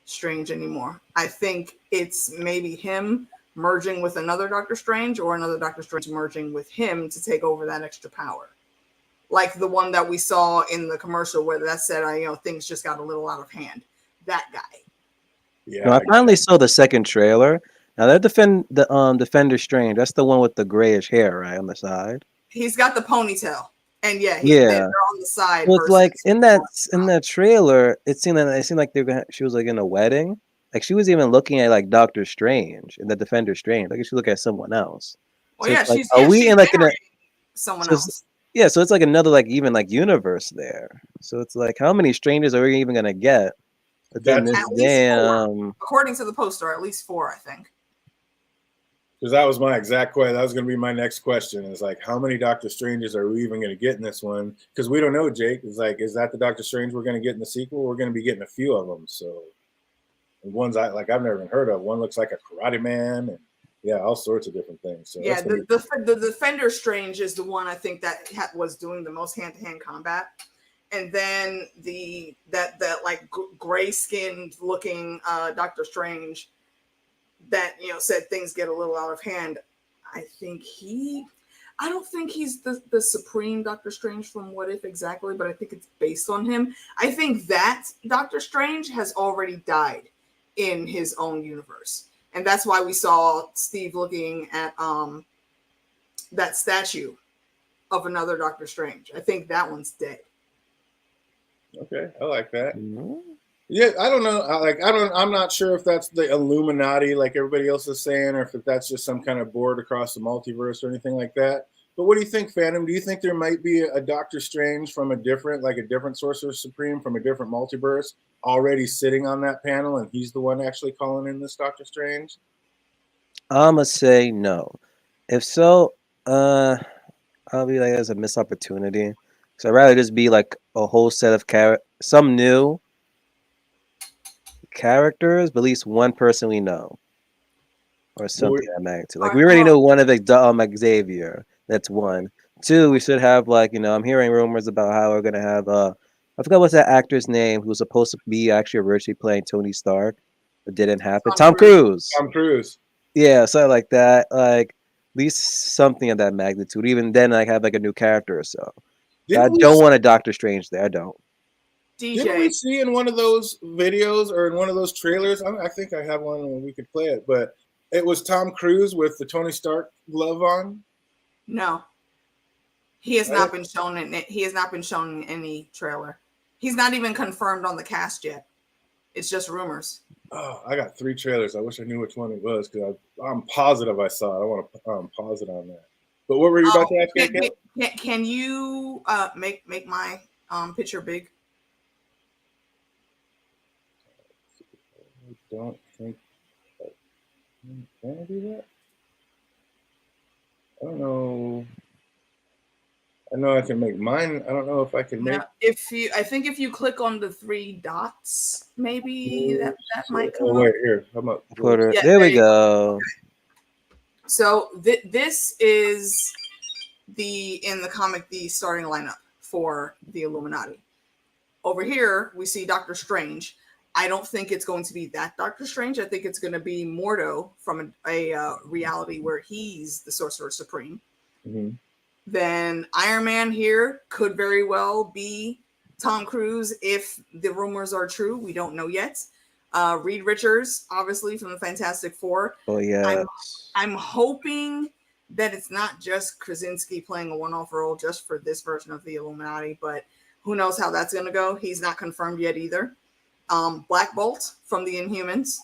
Strange anymore. I think it's maybe him merging with another Doctor Strange or another Doctor Strange merging with him to take over that extra power. Like the one that we saw in the commercial where that said, things just got a little out of hand. That guy. Yeah. No, I finally saw the second trailer. Now that Defender Strange, that's the one with the grayish hair, right, on the side. He's got the ponytail, and they're on the side. Well, it's like in that trailer, it seemed like she was like in a wedding. Like she was even looking at like Doctor Strange and the Defender Strange. Like she look at someone else. Well, so yeah, like, are we in like someone else? Yeah, so it's like another like even like universe there. So it's like how many strangers are we even gonna get? At least 4. According to the poster, at least 4, I think. Because that was my exact question. That was going to be my next question. Is like, how many Doctor Stranges are we even going to get in this one? Because we don't know, Jake. It's like, is that the Doctor Strange we're going to get in the sequel? We're going to be getting a few of them. So, and ones I've never even heard of. One looks like a Karate Man, and yeah, all sorts of different things. So yeah, the Defender Strange is the one I think that was doing the most hand-to-hand combat, and then that like gray skinned looking Doctor Strange that said things get a little out of hand. I don't think he's the supreme Doctor Strange from What If exactly, but I think it's based on him. I think that Doctor Strange has already died in his own universe, and that's why we saw Steve looking at that statue of another Doctor Strange. I think that one's dead. Okay, I like that. Yeah, I don't know. I'm not sure if that's the Illuminati, like everybody else is saying, or if that's just some kind of board across the multiverse or anything like that. But what do you think, Phantom? Do you think there might be a Doctor Strange from a different Sorcerer Supreme from a different multiverse already sitting on that panel, and he's the one actually calling in this Doctor Strange? I'ma say no. If so, I'll be like, there's a missed opportunity. So I'd rather just be like a whole set of some new characters, but at least one person we know, or something that magnitude. Like we already know one of Xavier. That's one. Two, we should have I'm hearing rumors about how we're gonna have I forgot what's that actor's name who was supposed to be actually originally playing Tony Stark, but didn't happen. Tom Cruise. Tom Cruise. Yeah, something like that. Like at least something of that magnitude. Even then, have a new character or so. I don't want a Doctor Strange there. I don't. Didn't we see in one of those videos or in one of those trailers? I think I have one and we could play it, but it was Tom Cruise with the Tony Stark glove on. No, he has not been shown he has not been shown in any trailer. He's not even confirmed on the cast yet. It's just rumors. Oh, I got 3 trailers. I wish I knew which one it was because I'm positive I saw it. I want to pause it on that. But what were you about to ask? Can you make my picture big? I don't think. Can I do that? I don't know. I know I can make mine. I don't know if I can make. I think if you click on the 3 dots, maybe that might come up. Wait, here. How about there we go. Okay. So this is in the comic the starting lineup for the Illuminati. Over here we see Doctor Strange. I don't think it's going to be that Doctor Strange. I think it's going to be Mordo from a reality where he's the Sorcerer Supreme. Mm-hmm. Then Iron Man here could very well be Tom Cruise if the rumors are true. We don't know yet. Reed Richards, obviously from the Fantastic Four. Oh yeah. I'm hoping that it's not just Krasinski playing a one-off role just for this version of the Illuminati, but who knows how that's going to go. He's not confirmed yet either. Black Bolt from the Inhumans,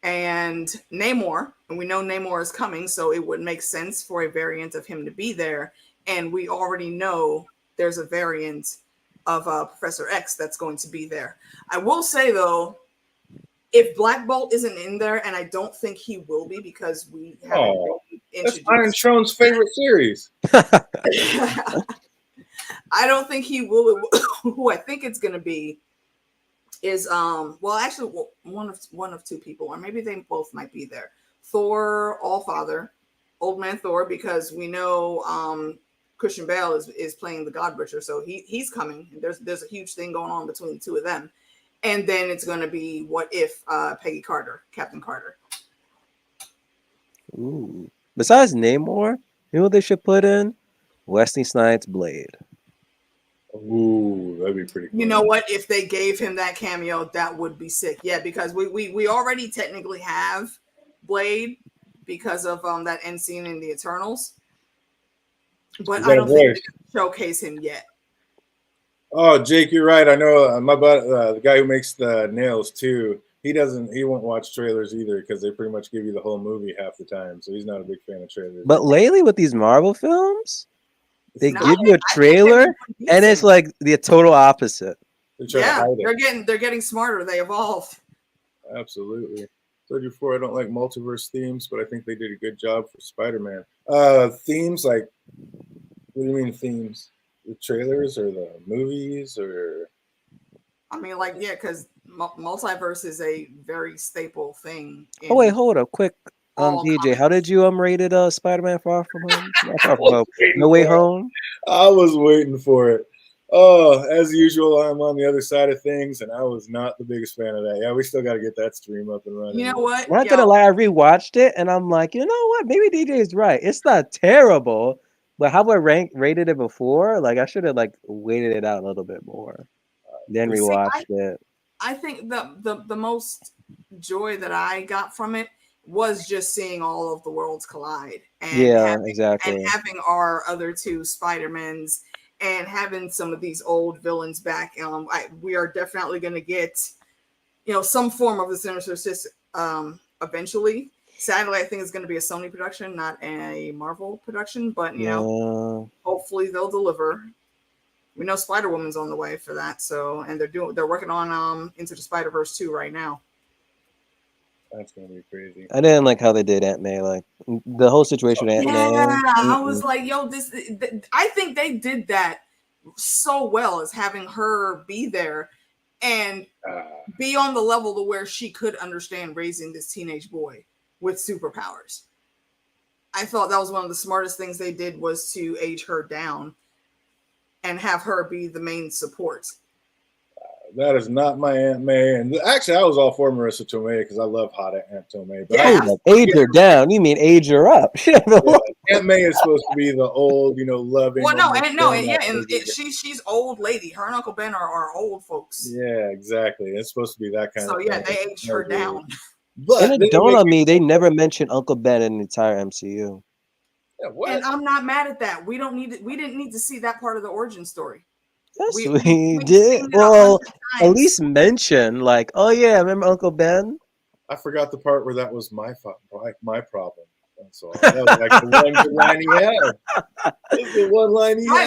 and Namor, and we know Namor is coming, so it would make sense for a variant of him to be there. And we already know there's a variant of Professor X that's going to be there. I will say though, if Black Bolt isn't in there, and I don't think he will be because we haven't that's Iron Throne's favorite series. I don't think he will. Who I think it's going to be is one of 2 people, or maybe they both might be there. Thor, Allfather, Old Man Thor, because we know Christian Bale is playing the God Butcher, so he's coming. There's a huge thing going on between the 2 of them, and then it's going to be What If Peggy Carter, Captain Carter. Ooh. Besides Namor, you know what they should put in? Wesley Snipes' Blade. Ooh, that'd be pretty cool. You know what? If they gave him that cameo, that would be sick. Yeah, because we already technically have Blade because of that end scene in the Eternals. But I don't think they can showcase him yet. Oh, Jake, you're right. I know my the guy who makes the nails too. He won't watch trailers either because they pretty much give you the whole movie half the time. So he's not a big fan of trailers. But lately with these Marvel films, they give you a trailer and it's like the total opposite. Yeah, they're getting smarter. They evolve. Absolutely. told you before, I don't like multiverse themes, but I think they did a good job for Spider-Man. Themes like, what do you mean themes? The trailers or the movies or? I mean, like, yeah, because multiverse is a very staple thing. Oh wait, hold up, quick. All DJ, comics. how did you rate it? Spider-Man Far From Home? Not Far From was Home. waiting No Way for it. Home. I was waiting for it. Oh, as usual, I'm on the other side of things, and I was not the biggest fan of that. Yeah, we still got to get that stream up and running. You know what? I'm not gonna lie, I rewatched it and I'm like, you know what? Maybe DJ is right. It's not terrible, but how I rated it before? Like I should have like waited it out a little bit more, then rewatched it. I think the most joy that I got from it was just seeing all of the worlds collide and having our other two Spider-Mans and having some of these old villains back. We are definitely going to get, some form of the Sinister Six eventually. Sadly, I think it's going to be a Sony production, not a Marvel production, but hopefully they'll deliver. We know Spider-Woman's on the way for that, and they're working on Into the Spider-Verse 2 right now. That's gonna be crazy. I didn't like how they did Aunt May, like the whole situation with Aunt May. Yeah, I was like, yo, I think they did that so well, as having her be there and be on the level to where she could understand raising this teenage boy with superpowers. I thought that was one of the smartest things they did, was to age her down and have her be the main support. That is not my Aunt May, and actually, I was all for Marissa Tomei because I love hot Aunt Tomei. But age her down? You mean age her up? Aunt May is supposed to be the old, loving. Well, she's old lady. Her and Uncle Ben are old folks. Yeah, exactly. It's supposed to be that kind of. So yeah, they aged her down. But and it dawned on me, they never mentioned Uncle Ben in the entire MCU. Yeah, and I'm not mad at that. We didn't need to see that part of the origin story. Yes, we did. Well, at least mention, like, oh yeah, remember Uncle Ben? I forgot the part where that was my problem. That's all. That was like the one good line he had. The one line he had.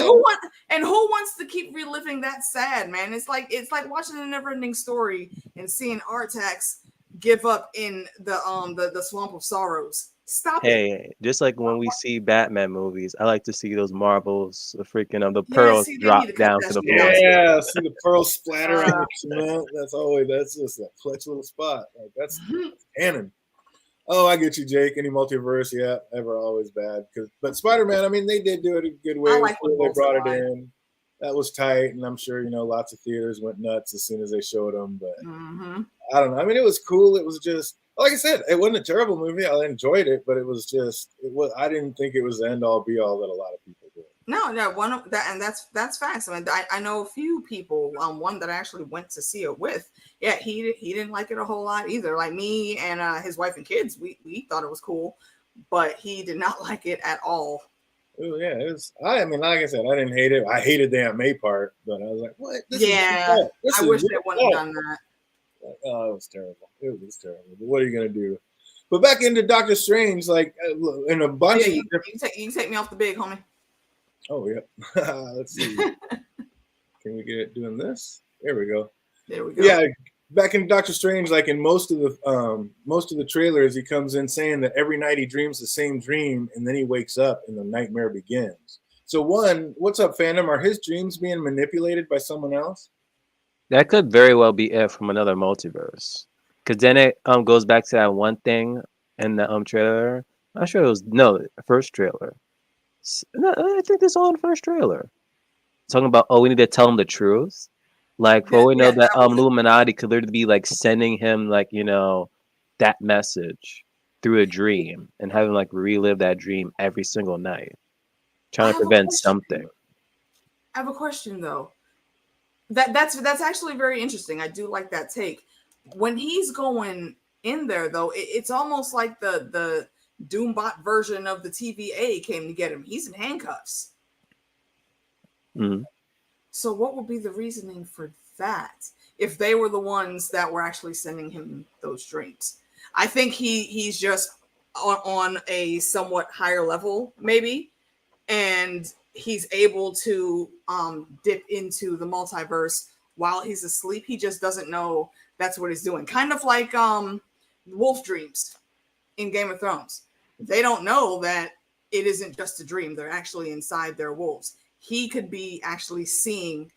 Who wants to keep reliving that sad, man? It's like watching a never-ending story and seeing Artax give up in the swamp of sorrows. Stop it. Hey, just like when we see Batman movies, I like to see those marbles, the pearls drop down to the floor. Yeah, see the pearls splatter on the cement. That's just a clutch little spot. Like that's canon. Oh, I get you, Jake. Any multiverse, yeah, ever always bad. But Spider-Man, I mean, they did do it a good way. They brought it in. That was tight, and I'm sure lots of theaters went nuts as soon as they showed them. But I don't know. I mean, it was cool. It was just, like I said, it wasn't a terrible movie. I enjoyed it, but it was just, I didn't think it was the end all be all that a lot of people did. No, and that's facts. I mean, I know a few people. One that I actually went to see it with. Yeah, he didn't like it a whole lot either. Like me and his wife and kids, we thought it was cool, but he did not like it at all. Oh yeah, it was. I mean, like I said, I didn't hate it. I hated the Aunt May part, but I was like, "What?" I wish they wouldn't have done that. Oh, it was terrible. It was terrible. But what are you gonna do? But back into Doctor Strange, like in a bunch of you can take me off the big, homie. Oh yeah. Let's see. Can we get it doing this? There we go. There we go. Yeah. Back in Doctor Strange, like in most of the trailers, he comes in saying that every night he dreams the same dream, and then he wakes up and the nightmare begins. So what's up, fandom? Are his dreams being manipulated by someone else? That could very well be it from another multiverse. Because then it goes back to that one thing in the trailer. I'm not sure it was the first trailer. No, I think this all in the first trailer. Talking about we need to tell him the truth. Like, for all we know, that Illuminati could literally be like sending him like that message through a dream and having like relive that dream every single night, trying to prevent something. I have a question though. That's actually very interesting. I do like that take. When he's going in there though, it's almost like the Doombot version of the TVA came to get him. He's in handcuffs. Mm-hmm. So what would be the reasoning for that if they were the ones that were actually sending him those dreams? I think he's just on a somewhat higher level, maybe, and he's able to dip into the multiverse while he's asleep. He just doesn't know that's what he's doing. Kind of like wolf dreams in Game of Thrones. They don't know that it isn't just a dream. They're actually inside their wolves. He could be actually seeing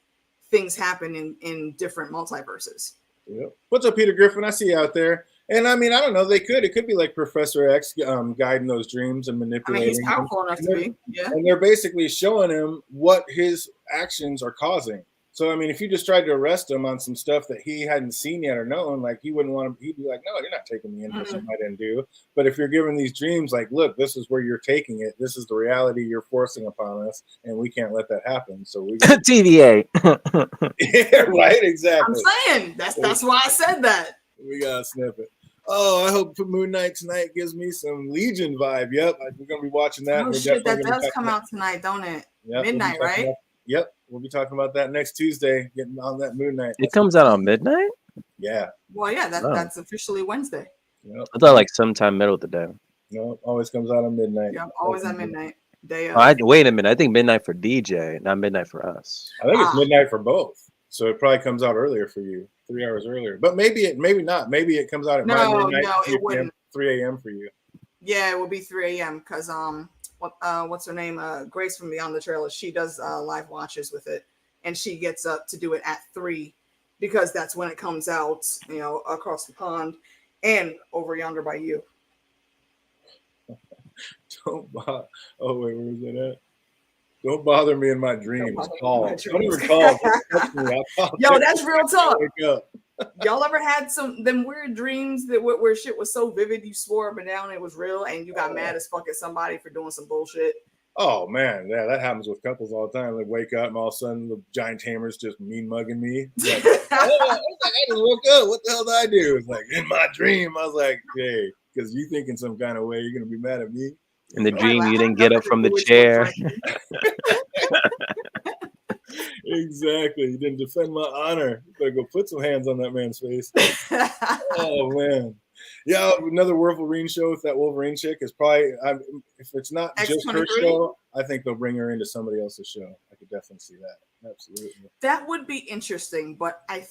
things happen in different multiverses. Yep. What's up, Peter Griffin? I see you out there. And I mean, I don't know. They could. It could be like Professor X guiding those dreams and I manipulating mean, he's powerful enough to be. Yeah. And they're basically showing him what his actions are causing. So, I mean, if you just tried to arrest him on some stuff that he hadn't seen yet or known, like he wouldn't want to, he'd be like, no, you're not taking me in for something I didn't do. But if you're given these dreams, like, look, this is where you're taking it. This is the reality you're forcing upon us, and we can't let that happen. So we TVA. Yeah, right, exactly. I'm saying that's why I said that. We got to snip it. Oh, I hope Moon Knight tonight gives me some Legion vibe. Yep, we're gonna be watching that. Oh shit, that does come out tonight, don't it? Yep, Midnight, right? Yep, we'll be talking about that next Tuesday. Getting on that Moon Knight. It comes out on midnight? Yeah. Well, yeah, that's officially Wednesday. Yep. I thought like sometime middle of the day. No, always comes out on midnight. Yeah, always at midnight. Day of. Wait a minute. I think midnight for DJ, not midnight for us. I think it's midnight for both. So it probably comes out earlier for you, 3 hours earlier. But maybe not. Maybe it comes out at midnight. No, it wouldn't. 3 a.m. for you. Yeah, it would be 3 a.m. because what's her name? Grace from Beyond the Trailer. She does live watches with it, and she gets up to do it at 3 because that's when it comes out. You know, across the pond and over yonder by you. Don't bother. Oh wait, where is it at? Don't bother me in my dreams. Call. Don't even call. Yo, that's real talk. Wake up. Y'all ever had them weird dreams that where shit was so vivid you swore up and down it was real, and you got mad as fuck at somebody for doing some bullshit? Oh man, yeah, that happens with couples all the time. They wake up and all of a sudden the giant hammer's just mean mugging me. Like, I just woke up. What the hell did I do? It's like in my dream. I was like, hey, because you think in some kind of way you're gonna be mad at me. In the dream, you didn't get up from the chair. Exactly. You didn't defend my honor. You better go put some hands on that man's face. Oh man. Yeah, another Wolverine show with that Wolverine chick is probably. If it's not just her show, I think they'll bring her into somebody else's show. I could definitely see that. Absolutely. That would be interesting, but I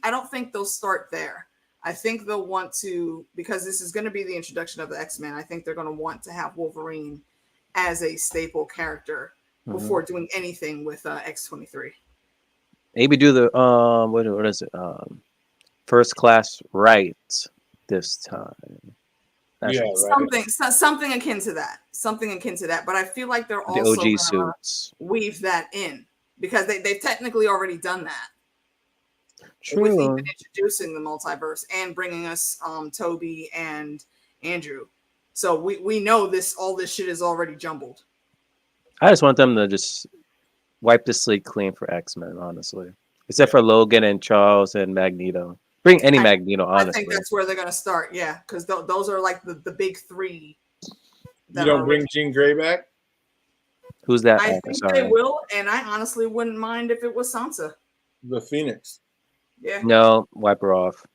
don't think they'll start there. I think they'll want to, because this is going to be the introduction of the X-Men. I think they're going to want to have Wolverine as a staple character before doing anything with X-23. Maybe do the what is it? First Class right this time. Yeah, right. Something akin to that. Something akin to that. But I feel like they're the also OG suits. Weave that in because they've technically already done that. True. With even introducing the multiverse and bringing us Toby and Andrew. So we know all this shit is already jumbled. I just want them to just wipe the slate clean for X-Men, honestly. Except for Logan and Charles and Magneto. Bring any Magneto, honestly. I think that's where they're going to start, yeah. Because those are like the big three. You don't bring Jean Grey back? Who's that? I think they will, and I honestly wouldn't mind if it was Sansa. The Phoenix. Yeah. No, wipe her off.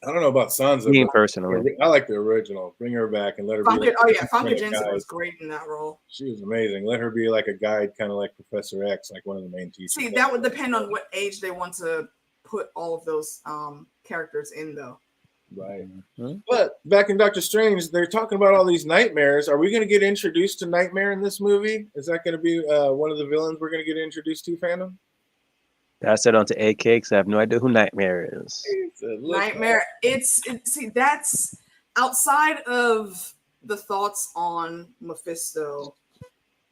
I don't know about Sansa. Me personally. I like the original. Bring her back and let her be. Famke Janssen was great in that role. She was amazing. Let her be like a guide, kind of like Professor X, like one of the main teachers. See, that would depend on what age they want to put all of those characters in, though. Right. Mm-hmm. But back in Doctor Strange, they're talking about all these nightmares. Are we going to get introduced to Nightmare in this movie? Is that going to be one of the villains we're going to get introduced to, fandom? Pass that on to AK because I have no idea who Nightmare is. Nightmare. See, that's outside of the thoughts on Mephisto.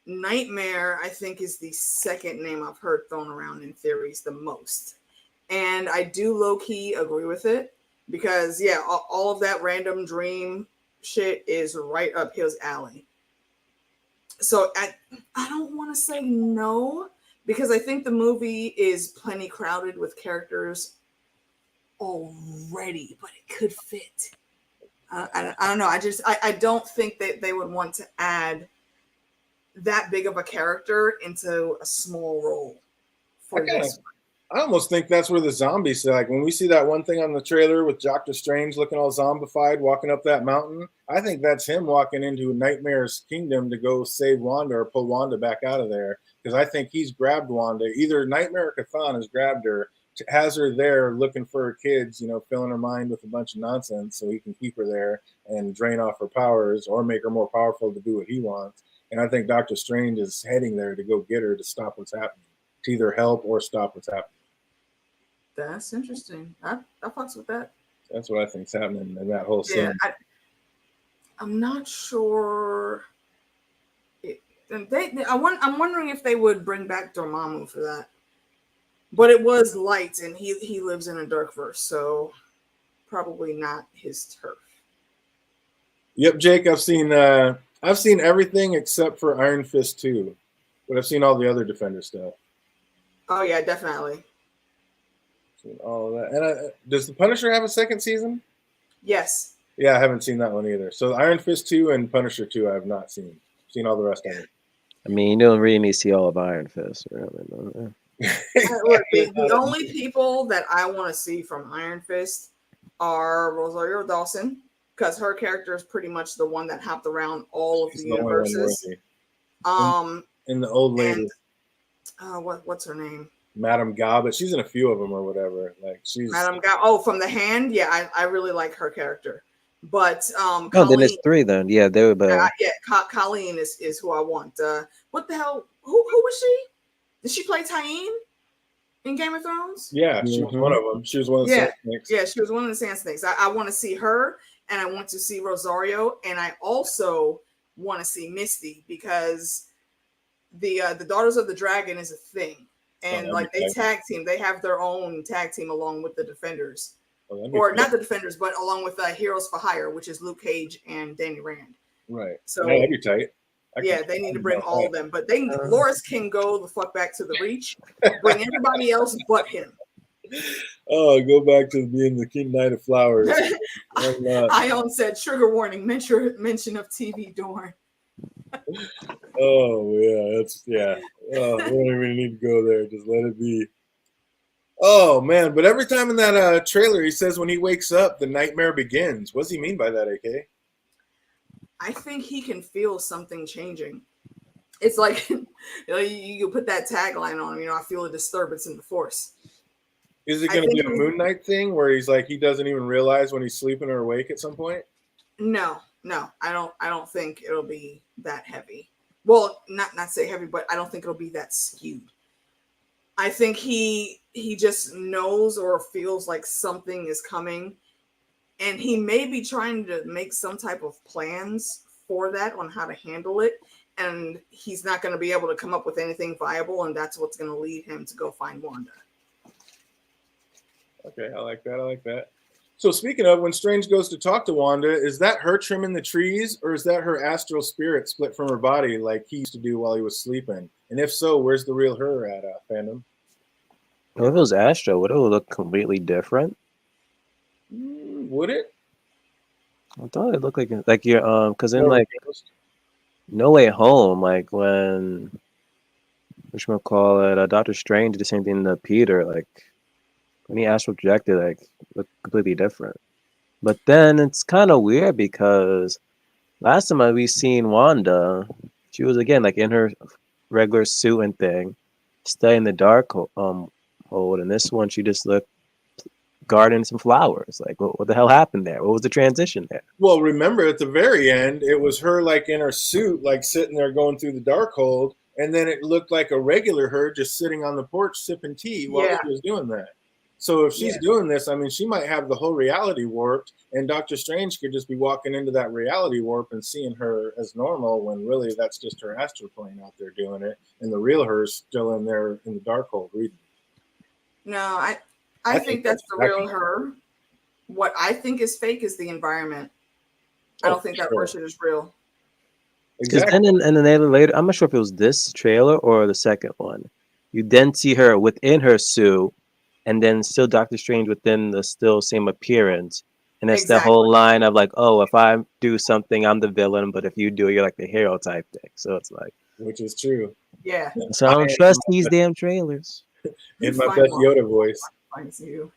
Nightmare, I think, is the second name I've heard thrown around in theories the most. And I do low-key agree with it because, yeah, all of that random dream shit is right up his alley. So I don't want to say no because I think the movie is plenty crowded with characters already, but it could fit. I don't know. I don't think that they would want to add that big of a character into a small role for this one. I almost think that's where the zombies, like when we see that one thing on the trailer with Doctor Strange looking all zombified, walking up that mountain, I think that's him walking into Nightmare's kingdom to go save Wanda or pull Wanda back out of there. Because I think he's grabbed Wanda. Either Nightmare or Chthon has grabbed her has her there looking for her kids, you know, filling her mind with a bunch of nonsense so he can keep her there and drain off her powers or make her more powerful to do what he wants. And I think Doctor Strange is heading there to go get her to stop what's happening, to either help or stop what's happening. That's interesting. I fucks with that. That's what I think's happening in that whole scene. Yeah, I'm not sure. I'm wondering if they would bring back Dormammu for that. But it was light, and he lives in a dark verse, so probably not his turf. Yep, Jake, I've seen everything except for Iron Fist 2, but I've seen all the other Defender stuff. Oh yeah, definitely. Seen all of that. And does the Punisher have a second season? Yes. Yeah, I haven't seen that one either. So Iron Fist 2 and Punisher 2 I have not seen. I've seen all the rest of it. I mean, you don't really need to see all of Iron Fist, really. No. The only people that I want to see from Iron Fist are Rosario Dawson, because her character is pretty much the one that hopped around all of the universes. And the old lady. What's her name? Madame Gao, but she's in a few of them or whatever. Like she's Madame Gao. Oh, from The Hand. Yeah, I really like her character. But oh, then it's 3 then. Yeah, they were better. Colleen is who I want. What the hell? Who was she? Did she play Tyene in Game of Thrones? Yeah, she was one of them. She was one of the Sand Snakes. Yeah, she was one of the Sand Snakes. I want to see her, and I want to see Rosario, and I also want to see Misty, because the Daughters of the Dragon is a thing, and they tag team. They have their own tag team along with the Defenders, or not the Defenders, but along with Heroes for Hire, which is Luke Cage and Danny Rand. Right. So that'd be tight. They need to bring all of them, but Loris can go the fuck back to the Reach. Bring everybody else but him. Oh, go back to being the King Knight of Flowers. Ion said, "Trigger warning: mention of TV Dorn." Oh yeah. Oh, we don't even need to go there. Just let it be. Oh man, but every time in that trailer, he says when he wakes up, the nightmare begins. What does he mean by that, AK? I think he can feel something changing. It's like you put that tagline on him. I feel a disturbance in the Force. Is it going to be a Moon Knight thing where he's like he doesn't even realize when he's sleeping or awake at some point? No, I don't think it'll be that heavy. Well, not say heavy, but I don't think it'll be that skewed. I think he just knows or feels like something is coming, and he may be trying to make some type of plans for that on how to handle it, and he's not going to be able to come up with anything viable, and that's what's going to lead him to go find Wanda. Okay, I like that. So speaking of, when Strange goes to talk to Wanda, is that her trimming the trees, or is that her astral spirit split from her body like he used to do while he was sleeping? And if so, where's the real her at, fandom? Well, if it was Astro, would it look completely different? Would it? I thought it looked like you're because in like No Way Home, like when Doctor Strange did the same thing to Peter, like when he astral projected, like looked completely different. But then it's kind of weird because last time we seen Wanda, she was again like in her regular suit and thing, studying the dark hold, and this one she just looked gardening some flowers. Like what the hell happened there? What was the transition there? Well, remember at the very end, it was her like in her suit, like sitting there going through the dark hold, and then it looked like a regular her just sitting on the porch sipping tea while she was doing that. So if she's doing this, I mean, she might have the whole reality warped, and Doctor Strange could just be walking into that reality warp and seeing her as normal when really that's just her astral plane out there doing it, and the real her's still in there in the dark hole reading. No, I think that's the real her. What I think is fake is the environment. I don't think that person is real. Because then in the later, I'm not sure if it was this trailer or the second one. You then see her within her suit, and then still Doctor Strange within the still same appearance. And it's the whole line of like, oh, if I do something, I'm the villain, but if you do, you're like the hero type thing. So it's like, which is true. Yeah. So I don't trust these damn trailers. In my best Yoda voice. Finds you.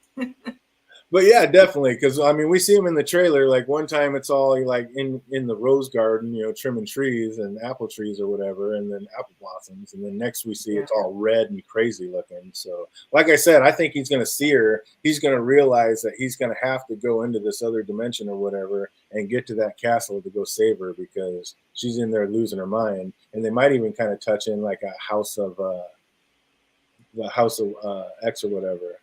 But yeah, definitely, because I mean, we see him in the trailer. Like one time, it's all like in the rose garden, trimming trees and apple trees or whatever, and then apple blossoms. And then next we see it's all red and crazy looking. So, like I said, I think he's going to see her. He's going to realize that he's going to have to go into this other dimension or whatever and get to that castle to go save her because she's in there losing her mind. And they might even kind of touch in like a house of the House of X or whatever.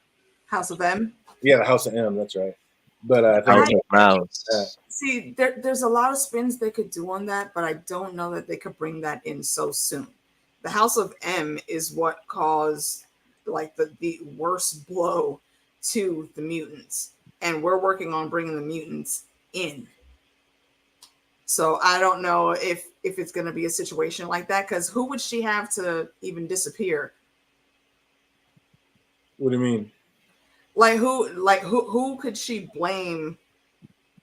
House of M. Yeah, the House of M. That's right. But I House think of Mouse. See, there's a lot of spins they could do on that, but I don't know that they could bring that in so soon. The House of M is what caused like the worst blow to the mutants, and we're working on bringing the mutants in. So I don't know if it's going to be a situation like that, because who would she have to even disappear? What do you mean? Who could she blame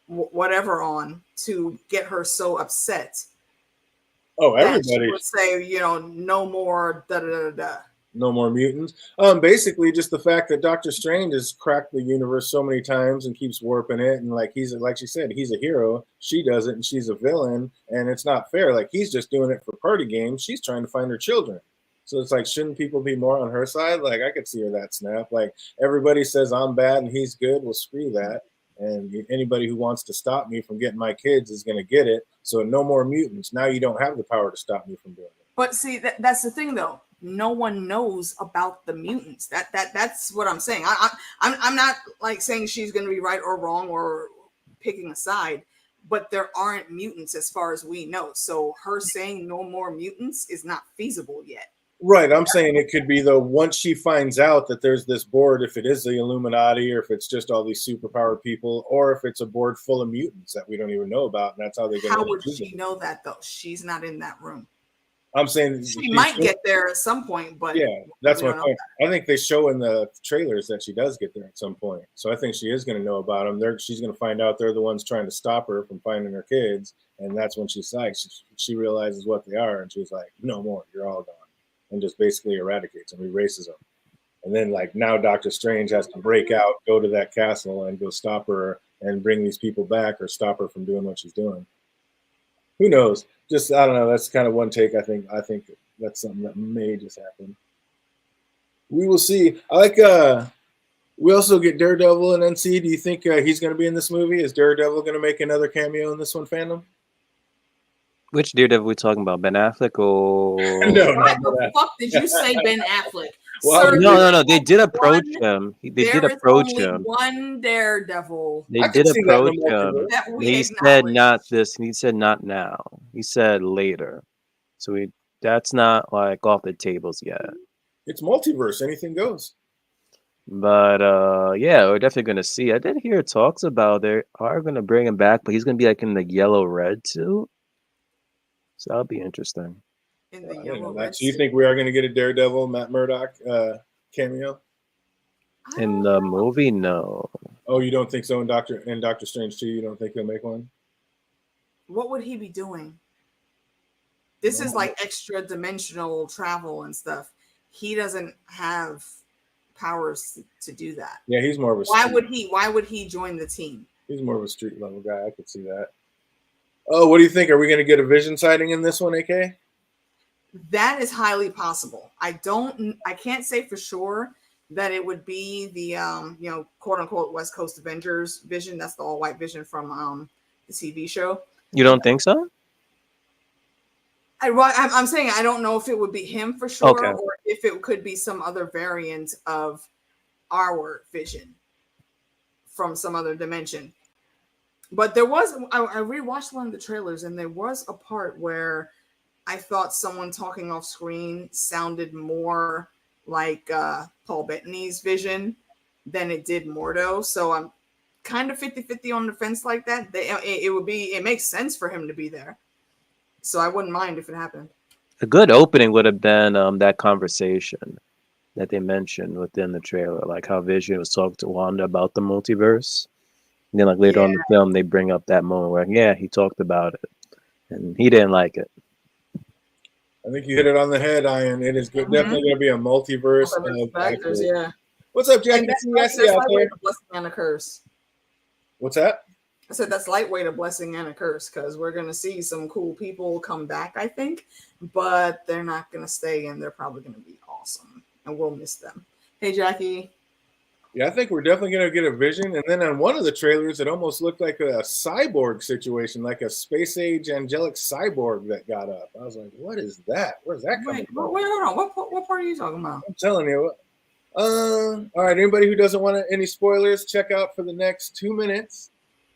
whatever on to get her so upset? Oh, everybody she would say, no more da da da da. No more mutants. Basically just the fact that Doctor Strange has cracked the universe so many times and keeps warping it, and like she said, he's a hero. She does it, and she's a villain, and it's not fair. Like he's just doing it for party games. She's trying to find her children. So it's like, shouldn't people be more on her side? Like I could see her that snap. Like everybody says I'm bad and he's good. Well, screw that. And anybody who wants to stop me from getting my kids is going to get it. So no more mutants. Now you don't have the power to stop me from doing it. But see, that's the thing, though. No one knows about the mutants. That's what I'm saying. I'm not like saying she's going to be right or wrong or picking a side, but there aren't mutants as far as we know. So her saying no more mutants is not feasible yet. Right. I'm saying it could be, though, once she finds out that there's this board, if it is the Illuminati or if it's just all these superpowered people, or if it's a board full of mutants that we don't even know about. And that's how they get. How would she know that, though? She's not in that room. I'm saying she might get there at some point, but yeah, that's my point. I think they show in the trailers that she does get there at some point. So I think she is going to know about them. She's going to find out they're the ones trying to stop her from finding her kids, and that's when she's like, she realizes what they are, and she's like, no more, you're all gone, and just basically eradicates them, erases them. And then like now Doctor Strange has to break out, go to that castle, and go stop her and bring these people back or stop her from doing what she's doing. Who knows? Just I don't know. That's kind of one take. I think that's something that may just happen. We will see. I like. We also get Daredevil and NC. Do you think he's going to be in this movie? Is Daredevil going to make another cameo in this one, fandom? Which Daredevil are we talking about? Ben Affleck or no? What the fuck did you say, Ben Affleck? Well, no. They did approach him. They did approach him. One Daredevil. They did approach him. He said not this. He said not now. He said later. So that's not like off the tables yet. It's multiverse. Anything goes. But yeah, we're definitely gonna see. I did hear talks about they are gonna bring him back, but he's gonna be like in the yellow red suit. So that'll be interesting. In the yellow red so you think we are going to get a Daredevil, Matt Murdock cameo? In the movie, no. Oh, you don't think so? In Doctor Strange 2, you don't think he'll make one? What would he be doing? This is like extra dimensional travel and stuff. He doesn't have powers to do that. Yeah, he's more of a. Why would he join the team? He's more of a street level guy. I could see that. Oh, what do you think? Are we going to get a Vision sighting in this one, AK? That is highly possible. I can't say for sure that it would be the quote unquote West Coast Avengers Vision. That's the all white Vision from the TV show. You don't think so? I'm saying I don't know if it would be him for sure, or if it could be some other variant of our Vision from some other dimension. But there was, I rewatched one of the trailers, and there was a part where I thought someone talking off screen sounded more like Paul Bettany's Vision than it did Mordo. So I'm kind of 50-50 on the fence like that. It makes sense for him to be there. So I wouldn't mind if it happened. A good opening would have been that conversation that they mentioned within the trailer, like how Vision was talking to Wanda about the multiverse. And then like later on in the film, they bring up that moment where, he talked about it and he didn't like it. I think you hit it on the head, Ian. It is definitely going to be a multiverse of actors. Yeah. What's up, Jackie? And that's, I that's see you out lightweight there. a blessing and a curse. What's that? I said that's lightweight a blessing and a curse because we're gonna see some cool people come back, I think, but they're not gonna stay and they're probably gonna be awesome and we'll miss them. Hey, Jackie. Yeah, I think we're definitely going to get a vision. And then on one of the trailers, it almost looked like a cyborg situation, like a space age angelic cyborg that got up. I was like, what is that? Where's that coming from? Wait, hold on. What part are you talking about? I'm telling you. All right, anybody who doesn't want any spoilers, check out for the next 2 minutes.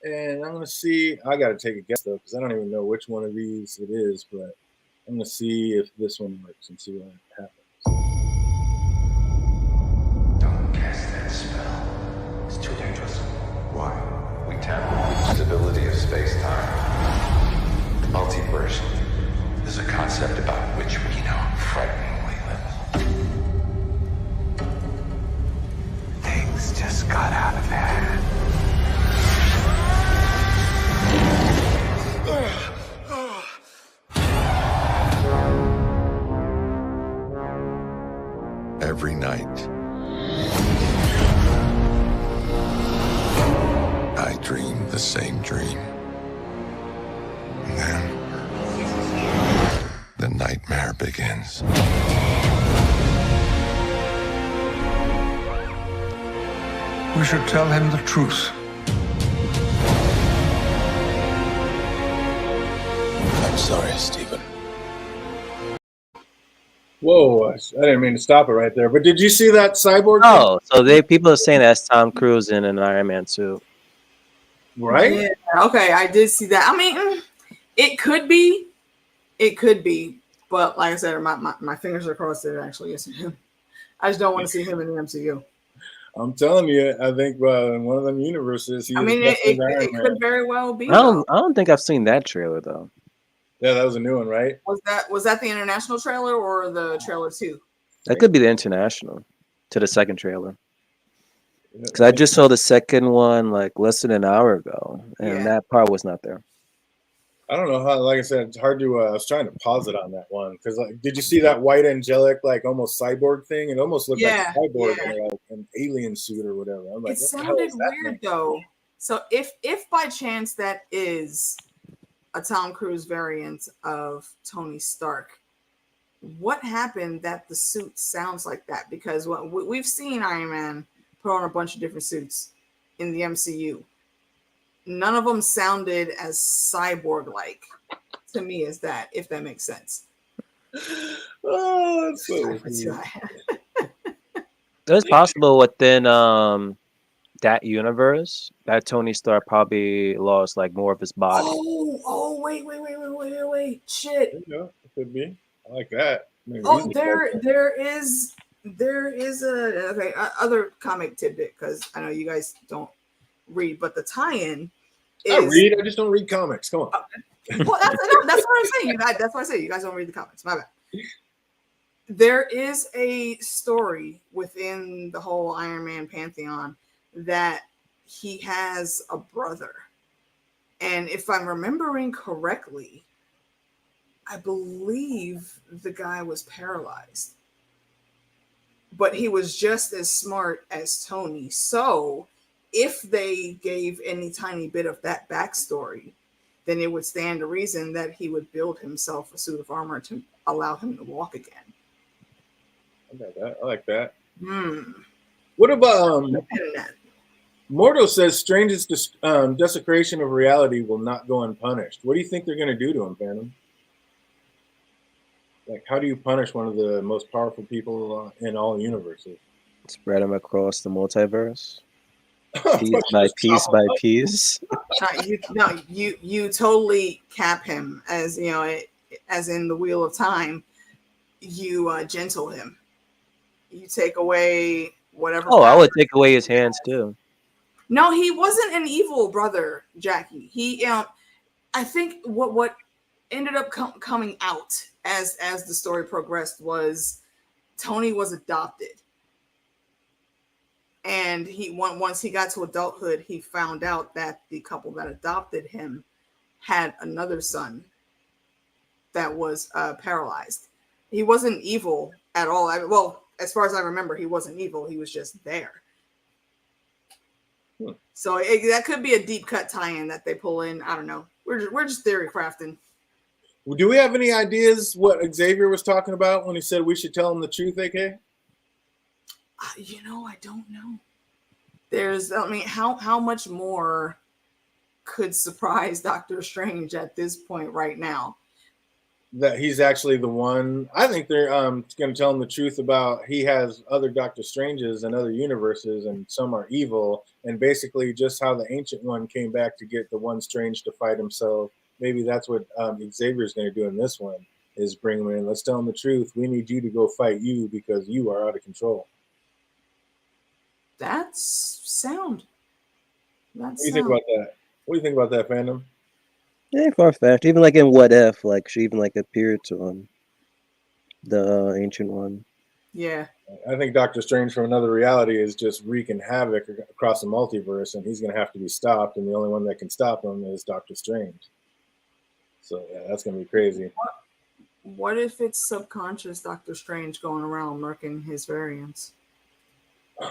And I'm going to see. I got to take a guess, though, because I don't even know which one of these it is. But I'm going to see if this one works and see what happens. It's too dangerous. Why? We tamper with the stability of space-time. The multiverse is a concept about which we know frighteningly little. Things just got out of hand. Every night, I dream the same dream. And then, the nightmare begins. We should tell him the truth. I'm sorry, Stephen. Whoa, I didn't mean to stop it right there. But did you see that cyborg? Oh, so people are saying that's Tom Cruise in an Iron Man suit. Right? Yeah, okay, I did see that. I mean, it could be. It could be. But like I said, my fingers are crossed that it actually isn't him. I just don't want to see him in the MCU. I'm telling you, I think in one of them universes, I mean, it could very well be. I don't think I've seen that trailer though. Yeah, that was a new one, right? Was that the international trailer or the trailer 2? That could be the international to the second trailer. Because I just saw the second one like less than an hour ago, and that part was not there. I don't know how. Like I said, it's hard to. I was trying to pause it on that one because, did you see that white angelic, like almost cyborg thing? It almost looked like a cyborg in like an alien suit or whatever. I'm like, it sounded weird though. So if by chance that is a Tom Cruise variant of Tony Stark, what happened that the suit sounds like that? Because we've seen Iron Man put on a bunch of different suits in the MCU. None of them sounded as cyborg-like to me as that, if that makes sense. Oh, that's so It's possible within that universe that Tony Stark probably lost like more of his body. Oh, wait. Shit. Yeah, it could be. I like that. There is a other comic tidbit because I know you guys don't read, but the tie-in is I read. I just don't read comics. Come on. Well, that's what I'm saying. That's what I say. You guys don't read the comics. My bad. There is a story within the whole Iron Man pantheon that he has a brother, and if I'm remembering correctly, I believe the guy was paralyzed, but he was just as smart as Tony. So if they gave any tiny bit of that backstory, then it would stand to reason that he would build himself a suit of armor to allow him to walk again. I like that. What about Mordo says Strange's desecration of reality will not go unpunished. What do you think they're going to do to him, Phantom? Like, how do you punish one of the most powerful people in all universes? Spread him across the multiverse. Piece by piece. You totally cap him as as in the Wheel of Time. You gentle him. You take away whatever. Oh, I would take away his hands too. No, he wasn't an evil brother, Jackie. He, I think what ended up coming out as the story progressed was Tony was adopted. And once he got to adulthood, he found out that the couple that adopted him had another son that was paralyzed. He wasn't evil at all. as far as I remember, he wasn't evil. He was just there. So that could be a deep cut tie-in that they pull in. I don't know. We're just theory crafting. Do we have any ideas what Xavier was talking about when he said we should tell him the truth, AK? I don't know. How much more could surprise Doctor Strange at this point right now? That he's actually the one. I think they're going to tell him the truth about he has other Doctor Stranges and other universes, and some are evil, and basically just how the Ancient One came back to get the one Strange to fight himself. Maybe that's what Xavier's going to do in this one, is bring him in. Let's tell him the truth. We need you to go fight you because you are out of control. That's sound. What do you think about that? What do you think about that, fandom? Yeah, far-fetched. Even like in What If, like she even like appeared to the Ancient One. Yeah. I think Doctor Strange from another reality is just wreaking havoc across the multiverse, and he's going to have to be stopped, and the only one that can stop him is Doctor Strange. So yeah, that's going to be crazy. What if it's subconscious Doctor Strange going around murking his variants?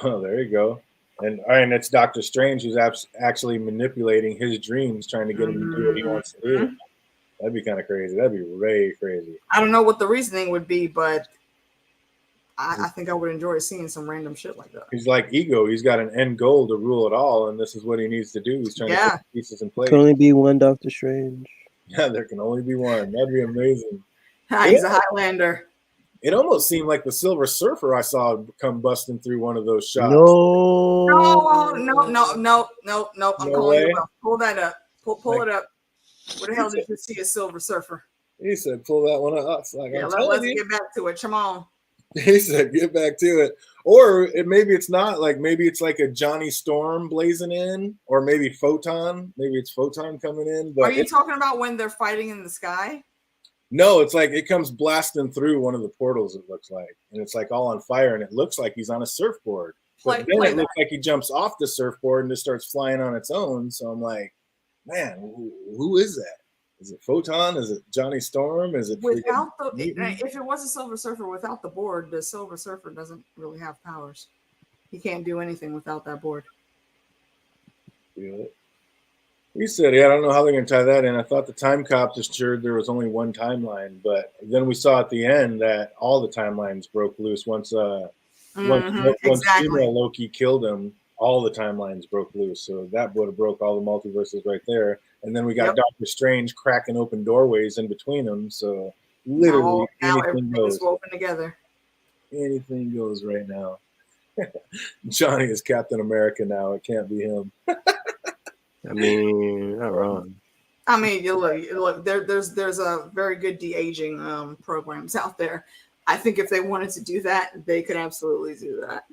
Oh, there you go. And it's Doctor Strange who's actually manipulating his dreams, trying to get him to do what he wants to do. That'd be kind of crazy. That'd be way crazy. I don't know what the reasoning would be, but I think I would enjoy seeing some random shit like that. He's like Ego. He's got an end goal to rule it all, and this is what he needs to do. He's trying to put the pieces in place. Can only be one Doctor Strange. Yeah, there can only be one. That'd be amazing. He's a Highlander. It almost seemed like the Silver Surfer I saw come busting through one of those shots. No. I'm calling you up. Pull that up. Pull it up. Where the hell did you see a Silver Surfer? He said, pull that one up. Like, yeah, let's get back to it. Come on. He said, get back to it. Or maybe it's not. Like, maybe it's like a Johnny Storm blazing in, or maybe Photon. Maybe it's Photon coming in. But are you talking about when they're fighting in the sky? No, it's like it comes blasting through one of the portals, it looks like. And it's like all on fire, and it looks like he's on a surfboard. But then it looks like he jumps off the surfboard and just starts flying on its own. So I'm like, man, who is that? Is it Photon? Is it Johnny Storm? Is it without if it was a Silver Surfer without the board, the Silver Surfer doesn't really have powers. He can't do anything without that board. Feel it. He said, yeah, I don't know how they're going to tie that in. I thought the time cops assured there was only one timeline, but then we saw at the end that all the timelines broke loose once female Loki killed him. All the timelines broke loose, so that would have broke all the multiverses right there. And then we got Doctor Strange cracking open doorways in between them. So literally, now anything goes. Woven together. Anything goes right now. Johnny is Captain America now. It can't be him. I mean, not wrong. I mean, you look. There's a very good de-aging programs out there. I think if they wanted to do that, they could absolutely do that.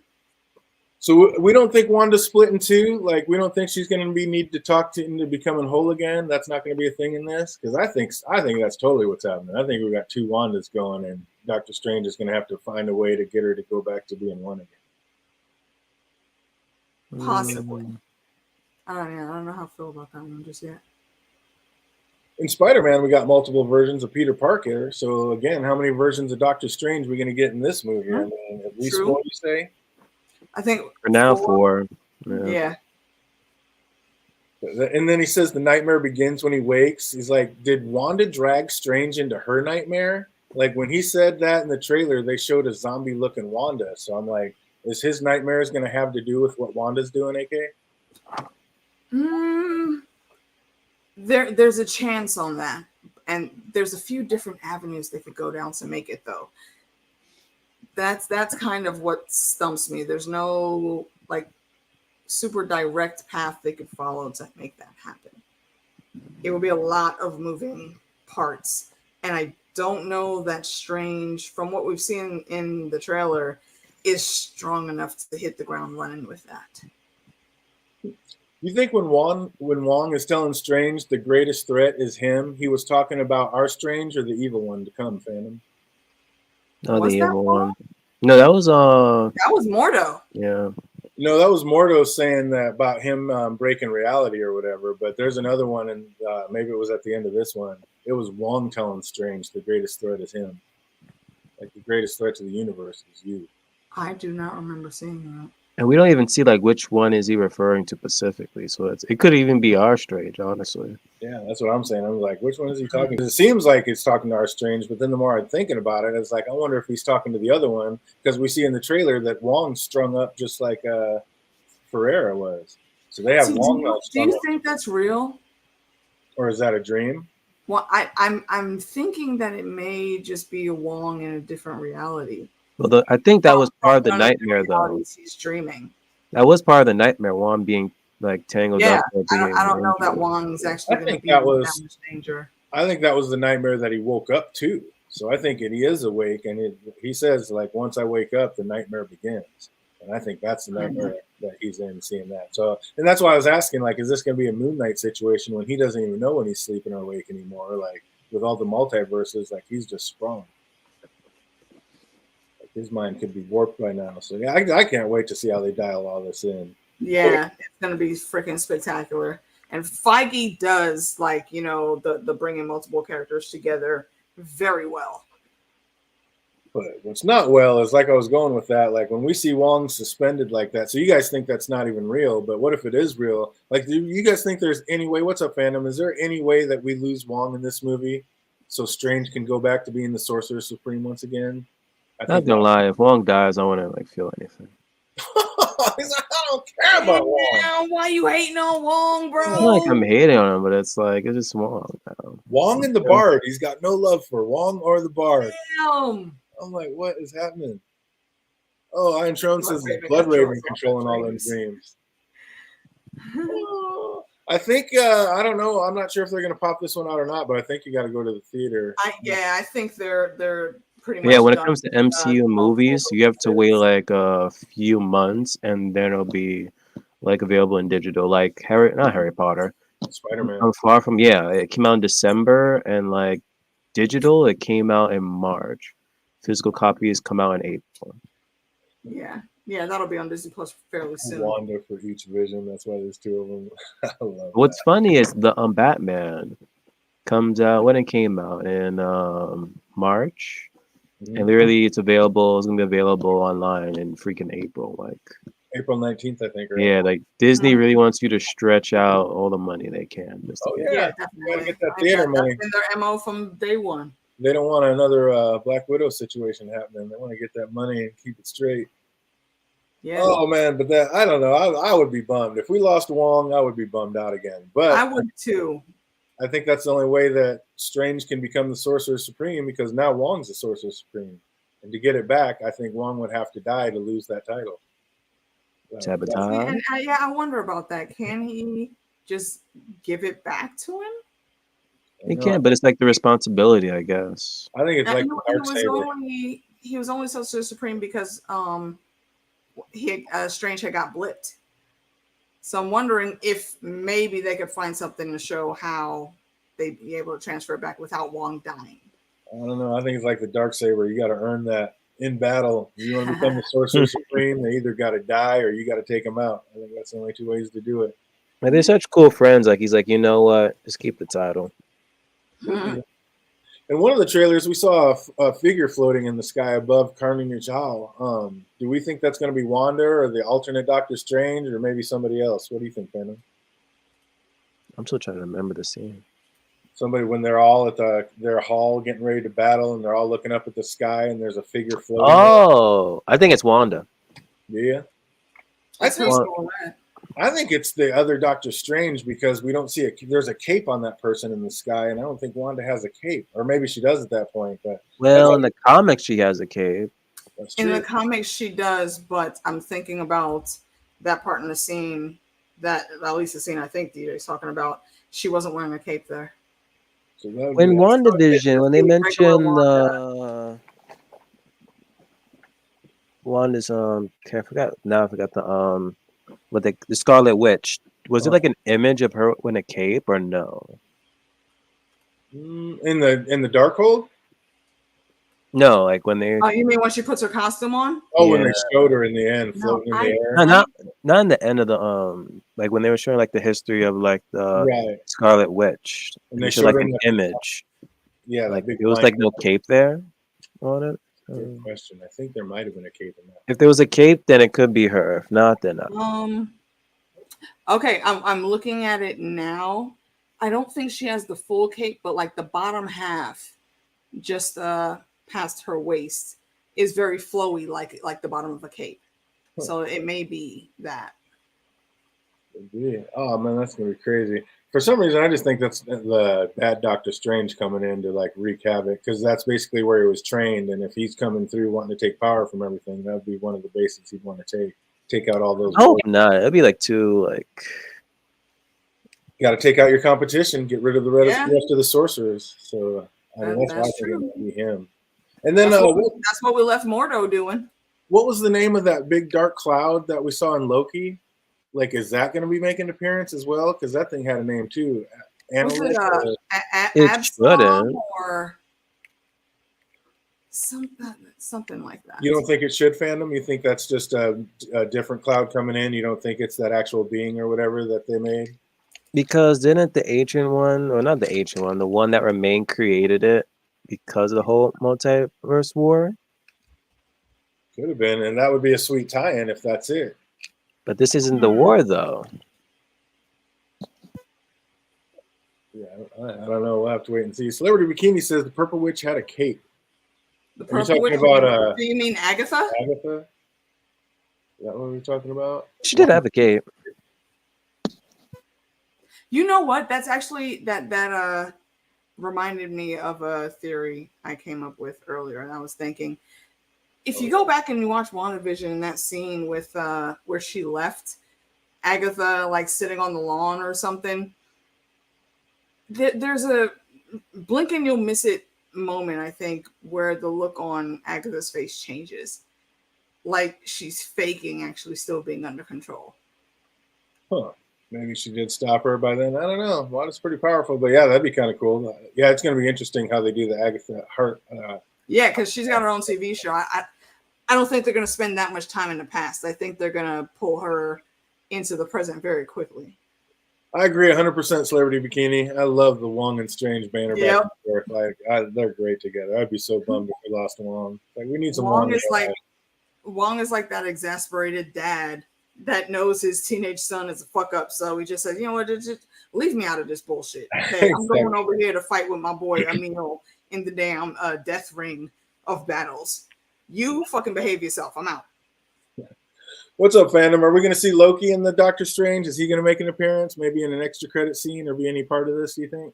So we don't think Wanda's split in two. Like, we don't think she's going to need to talk to into becoming whole again. That's not going to be a thing in this, because I think that's totally what's happening. I think we got two Wandas going, and Doctor Strange is going to have to find a way to get her to go back to being one again. Possibly. I don't know how I feel about that one just yet. In Spider-Man, we got multiple versions of Peter Parker. So again, how many versions of Doctor Strange are we going to get in this movie? I mean, at least four, you say? I think for now, four. Yeah. And then he says the nightmare begins when he wakes. He's like, did Wanda drag Strange into her nightmare? Like, when he said that in the trailer, they showed a zombie-looking Wanda. So I'm like, is his nightmares going to have to do with what Wanda's doing, AK? There's a chance on that, and there's a few different avenues they could go down to make it, though. That's kind of what stumps me. There's no like super direct path they could follow to make that happen. It would be a lot of moving parts, and I don't know that Strange, from what we've seen in the trailer, is strong enough to hit the ground running with that. You think when Wong is telling Strange the greatest threat is him, he was talking about our Strange or the evil one to come, Phantom? Oh, the evil one. No, that was Mordo. Yeah. No, that was Mordo saying that about him breaking reality or whatever. But there's another one, and maybe it was at the end of this one. It was Wong telling Strange the greatest threat is him. Like, the greatest threat to the universe is you. I do not remember seeing that. And we don't even see like which one is he referring to specifically. So it could even be our Strange, honestly. Yeah, that's what I'm saying. I'm like, which one is he talking to? It seems like he's talking to our Strange, but then the more I'm thinking about it, it's like, I wonder if he's talking to the other one, because we see in the trailer that Wong's strung up just like Ferreira was. So they have See, Wong do strung you up. think that's real? Or is that a dream? Well, I'm thinking that it may just be a Wong in a different reality. Well, I think that was part of the None of the nightmare, though. realities he's dreaming. That was part of the nightmare. Juan being like tangled Yeah, up. Or being I don't know that injured. Wong's actually I going to think be that in was. that much danger. I think that was the nightmare that he woke up to. So I think he is awake, and he says like, once I wake up, the nightmare begins. And I think that's the nightmare that he's in, seeing that. So, and that's why I was asking, like, is this going to be a Moon Knight situation when he doesn't even know when he's sleeping or awake anymore? Like, with all the multiverses, like, he's just sprung. Like, his mind could be warped by now. So, yeah, I can't wait to see how they dial all this in. Yeah, it's going to be freaking spectacular. And Feige does, like, you know, the bringing multiple characters together very well. But what's not well is, like I was going with that, like when we see Wong suspended like that, so you guys think that's not even real, but what if it is real? Like, do you guys think there's any way, what's up, fandom? Is there any way that we lose Wong in this movie so Strange can go back to being the Sorcerer Supreme once again? Not gonna lie, if Wong dies, I wouldn't like feel anything. He's like, I don't care about Wong. Why you hating on Wong, bro? It's not like I'm hating on him, but it's like it's just Wong. Wong and the Bard. He's got no love for Wong or the Bard. Damn. I'm like, what is happening? Oh, Iron Throne says it's Blood Raven controlling all them dreams. I think I don't know. I'm not sure if they're gonna pop this one out or not, but I think you got to go to the theater. I think they're pretty much. Yeah, when it comes to MCU movies, you have to wait like a few months, and then it'll be like available in digital. Like not Harry Potter, Spider-Man. I'm Far From. Yeah, it came out in December, and like digital, it came out in March. Physical copies come out in April. Yeah, that'll be on Disney Plus fairly soon. Wanda for each vision. That's why there's two of them. I love What's that. funny is the Batman comes out when it came out in March, and literally it's available. It's gonna be available online in freaking April, like April 19th, I think. Right? Yeah, like Disney really wants you to stretch out all the money they can. Just to yeah, definitely. Gotta get that theater money. That's been their MO from day one. They don't want another Black Widow situation happening. They want to get that money and keep it straight. Yeah. Oh man, but that I don't know. I would be bummed if we lost Wong. I would be bummed out again. But I would too. I think that's the only way that Strange can become the Sorcerer Supreme, because now Wong's the Sorcerer Supreme, and to get it back, I think Wong would have to die to lose that title. Sabotage. And I wonder about that. Can he just give it back to him? He can, but it's like the responsibility, I guess. I think it's like he was only Sorcerer Supreme because Strange had got blipped. So I'm wondering if maybe they could find something to show how they'd be able to transfer it back without Wong dying. I don't know. I think it's like the Darksaber. You got to earn that in battle. If you want to become the Sorcerer Supreme, they either got to die or you got to take them out. I think that's the only two ways to do it. Like, they're such cool friends. Like, he's like, you know what? Just keep the title. Mm-hmm. In one of the trailers, we saw a figure floating in the sky above Carnage Hall. Do we think that's going to be Wanda or the alternate Doctor Strange or maybe somebody else? What do you think, Venom? I'm still trying to remember the scene. Somebody when they're all at their hall getting ready to battle and they're all looking up at the sky and there's a figure floating. Oh, I think it's Wanda. Yeah. I think it's the other Doctor Strange because we don't see there's a cape on that person in the sky, and I don't think Wanda has a cape, or maybe she does at that point. But in the comics, she has a cape. That's true. In the comics, she does, but I'm thinking about that part in the scene at least the scene I think DJ's talking about. She wasn't wearing a cape there. So when WandaVision, when they mentioned Wanda's I forgot the the Scarlet Witch, was it like an image of her in a cape or no? In the Darkhold? No, like when they. Oh, you mean when she puts her costume on? Oh, yeah. When they showed her in the end, floating in the air. No, not in the end of the like when they were showing like the history of like the Scarlet Witch, and they showed like an image. Yeah, like it was like no cape there on it. Good question. I think there might have been a cape in that. If there was a cape, then it could be her. If not, then not. Okay, I'm looking at it now. I don't think she has the full cape, but like the bottom half, just past her waist, is very flowy, like the bottom of a cape. So it may be that. Yeah. Oh man, that's gonna be crazy. For some reason, I just think that's the bad Doctor Strange coming in to like wreak havoc because that's basically where he was trained. And if he's coming through wanting to take power from everything, that would be one of the basics he'd want to take out all those. Oh, no, it'd be like too like. Got to take out your competition, get rid of the rest of the sorcerers. So I mean, that's why I think it might be him. And then that's what we left Mordo doing. What was the name of that big dark cloud that we saw in Loki? Like, is that going to be making an appearance as well? Because that thing had a name too. Was it it Absalom or something like that? You don't think it should fandom? You think that's just a different cloud coming in? You don't think it's that actual being or whatever that they made? Because didn't the ancient one, or not the ancient one, the one that remained created it because of the whole multiverse war? Could have been, and that would be a sweet tie-in if that's it. But this isn't the war, though. Yeah, I don't know. We'll have to wait and see. Celebrity Bikini says the Purple Witch had a cape. The Purple Witch? Do you mean Agatha? Agatha? Is that what we're talking about? She did have a cape. You know what? That's actually that reminded me of a theory I came up with earlier, and I was thinking, if you go back and you watch WandaVision, and that scene with where she left Agatha like sitting on the lawn or something, there's a blink and you'll miss it moment, I think, where the look on Agatha's face changes, like she's faking actually still being under control. Huh. Maybe she did stop her by then. I don't know. Well, it's pretty powerful, but yeah, that'd be kind of cool. Yeah, it's going to be interesting how they do the Agatha Hart. Yeah, because she's got her own TV show. I don't think they're going to spend that much time in the past. I think they're going to pull her into the present very quickly. I agree 100%. Celebrity Bikini. I love the Wong and Strange banner back and forth. Like they're great together. I'd be so bummed if we lost Wong. Like we need some Wong. Wong is like that exasperated dad that knows his teenage son is a fuck up. So he just says, you know what, just leave me out of this bullshit. Okay, I'm going over here to fight with my boy Emil in the damn death ring of battles. You fucking behave yourself. I'm out. What's up, fandom? Are we going to see Loki in the Doctor Strange? Is he going to make an appearance, maybe in an extra credit scene, or be any part of this, do you think?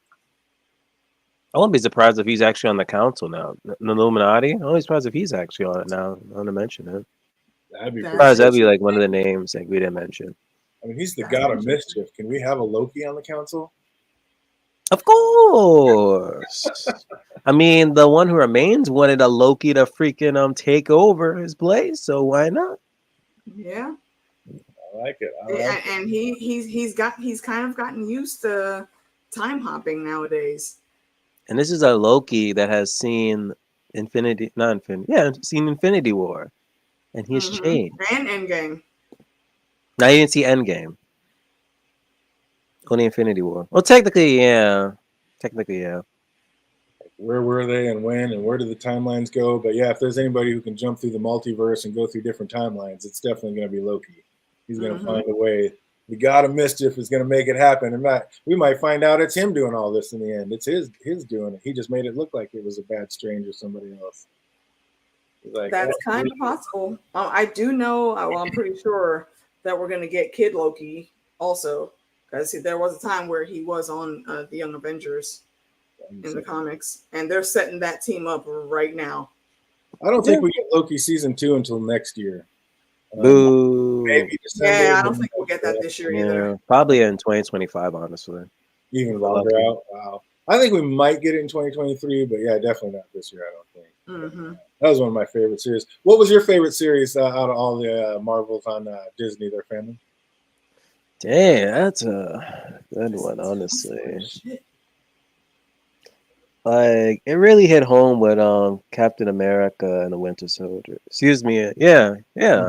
I wouldn't be surprised if he's actually on the council now. The Illuminati? I wouldn't be surprised if he's actually on it now. I want to mention it. That'd be like one of the names like we didn't mention. I mean, he's the god of mischief. Can we have a Loki on the council? Of course. I mean, the one who remains wanted a Loki to freaking take over his place, so why not? Yeah, I like it. And he's kind of gotten used to time hopping nowadays. And this is a Loki that has seen Infinity War. And he's changed. And Endgame. Now you didn't see Endgame. Only Infinity War. Well, technically, yeah. Where were they and when and where did the timelines go? But yeah, if there's anybody who can jump through the multiverse and go through different timelines, it's definitely going to be Loki. He's going to find a way. The god of mischief is going to make it happen. And we might find out it's him doing all this in the end. It's his doing it. He just made it look like it was a bad strange or somebody else. Like, that's kind of possible. I do know. I'm pretty sure that we're going to get Kid Loki also, because there was a time where he was on the Young Avengers in the comics, and they're setting that team up right now. I don't think we get Loki season 2 until next year. Boo. Maybe December. Yeah, I don't think we'll get that this year either. Probably in 2025, honestly. Even longer out. Wow. I think we might get it in 2023, but yeah, definitely not this year, I don't think. That was one of my favorite series. What was your favorite series out of all the Marvels on Disney, their family? Dang, that's a good one, honestly. Like, it really hit home with Captain America and the Winter Soldier. Excuse me. Yeah.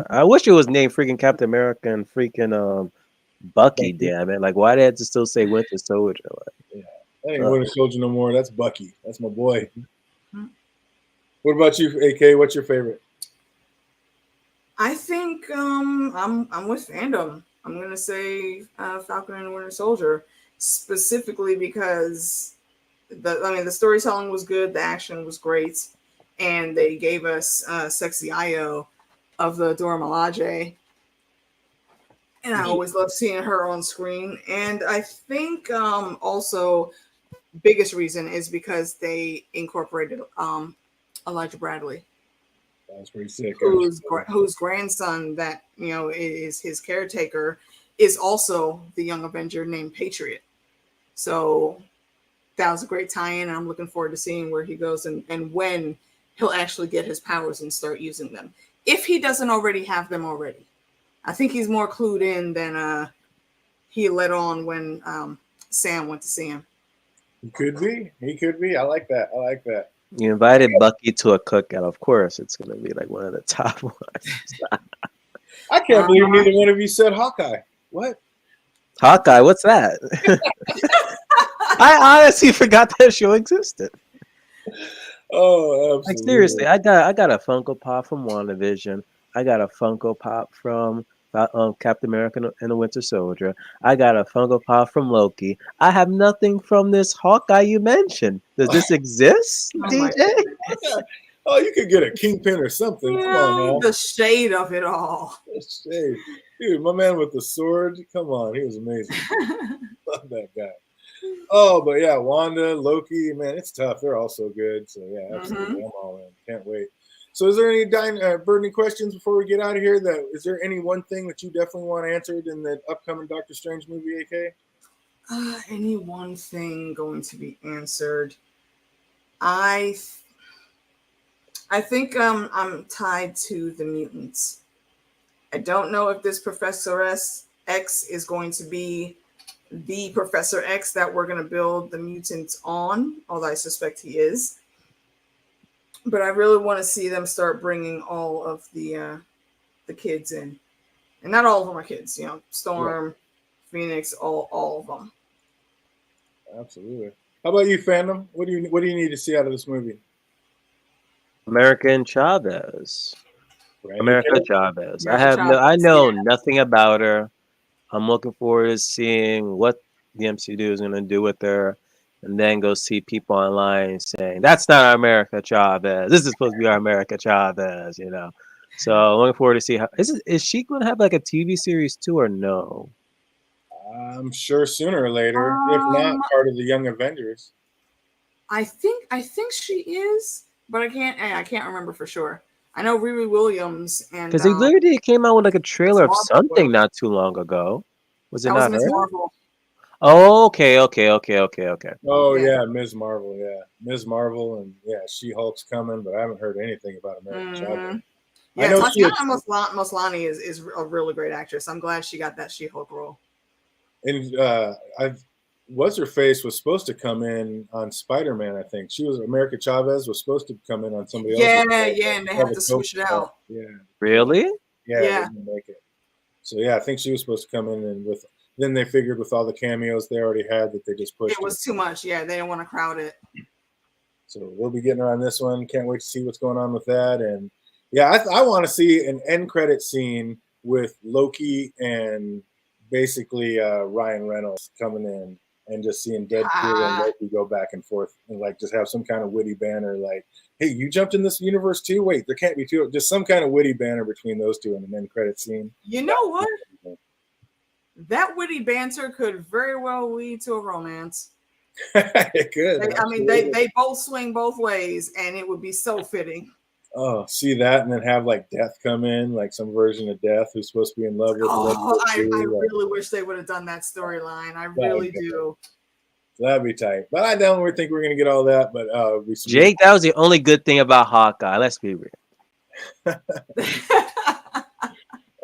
I wish it was named freaking Captain America and freaking Bucky, damn it. Like, why did they still say Winter Soldier? Like, that ain't Winter Soldier no more. That's Bucky. That's my boy. What about you, AK? What's your favorite? I think I'm with fandom. I'm gonna say Falcon and the Winter Soldier, specifically because the storytelling was good, the action was great, and they gave us sexy Io of the Dora Milaje. And I always love seeing her on screen. And I think also biggest reason is because they incorporated Elijah Bradley. That's pretty sick. Whose grandson that is his caretaker is also the young Avenger named Patriot. So that was a great tie-in, and I'm looking forward to seeing where he goes and when he'll actually get his powers and start using them. If he doesn't already have them already. I think he's more clued in than he let on when Sam went to see him. He could be. I like that. You invited Bucky to a cookout. Of course, it's going to be like one of the top ones. I can't believe neither one of you said Hawkeye. What? Hawkeye? What's that? I honestly forgot that show existed. Oh, absolutely. Like seriously, I got a Funko Pop from WandaVision. I got a Funko Pop from Captain America and the Winter Soldier. I got a Funko Pop from Loki. I have nothing from this Hawkeye you mentioned. Does this exist, DJ? Oh, you could get a Kingpin or something. Come on now. The shade of it all. The shade. Dude, my man with the sword. Come on. He was amazing. Love that guy. Oh, but yeah, Wanda, Loki, man, it's tough. They're all so good. So yeah, absolutely. I'm all in. Can't wait. So is there any burning questions before we get out of here? Is there any one thing that you definitely want answered in the upcoming Doctor Strange movie, AK? Any one thing going to be answered? I think I'm tied to the mutants. I don't know if this Professor X is going to be the Professor X that we're going to build the mutants on, although I suspect he is. But I really want to see them start bringing all of the kids in, and not all of them are kids. Storm, Phoenix, all of them. Absolutely. How about you, fandom? What do you need to see out of this movie? American Chavez. America Chavez. I know nothing about her. I'm looking forward to seeing what the MCU is going to do with her, and then go see people online saying that's not our America Chavez. This is supposed to be our America Chavez, So I'm looking forward to see how is she going to have like a TV series too or no? I'm sure sooner or later, if not part of the Young Avengers. I think she is, but I can't remember for sure. I know Riri Williams and because they literally came out with like a trailer of something not too long ago. Was it not her? Marvel. Oh, okay. Oh yeah, Ms. Marvel, and She-Hulk's coming, but I haven't heard anything about American Chavez. Yeah, Tatiana Maslany is a really great actress. I'm glad she got that She-Hulk role. And What's-Her-Face was supposed to come in on Spider-Man, I think. America Chavez was supposed to come in on somebody else. Yeah, and they have to switch it out. Yeah. Really? Yeah. They didn't make it. So yeah, I think she was supposed to come in, and then they figured with all the cameos they already had that they just pushed. It was too much. Yeah, they didn't want to crowd it. So we'll be getting her on this one. Can't wait to see what's going on with that. And yeah, I want to see an end credit scene with Loki and basically Ryan Reynolds coming in and just seeing Deadpool and Loki go back and forth and like just have some kind of witty banner like, hey, you jumped in this universe too? Wait, there can't be two. Just some kind of witty banner between those two in an end credit scene. You know what? That witty banter could very well lead to a romance. It could. They both swing both ways, and it would be so fitting. Oh, see that, and then have like Death come in, like some version of Death who's supposed to be in love with. I really wish they would have done that storyline. I really do. That'd be tight. But I don't think we're gonna get all that. But Jake, that was the only good thing about Hawkeye. Let's be real.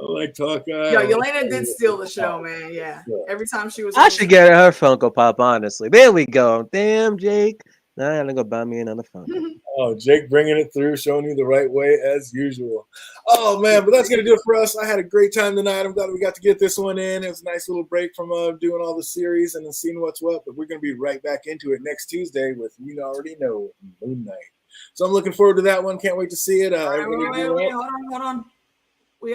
I like Hawkeye. Yo, Yelena did steal the show, man. Yeah. Every time she was. I should get her Funko Pop, honestly. There we go. Damn, Jake. Now I gotta go buy me another Funko. Oh, Jake bringing it through, showing you the right way as usual. Oh, man, but that's going to do it for us. I had a great time tonight. I'm glad we got to get this one in. It was a nice little break from doing all the series and then seeing what's what. But we're going to be right back into it next Tuesday with, you already know, Moon Knight. So I'm looking forward to that one. Can't wait to see it. Wait, Everybody hold on. We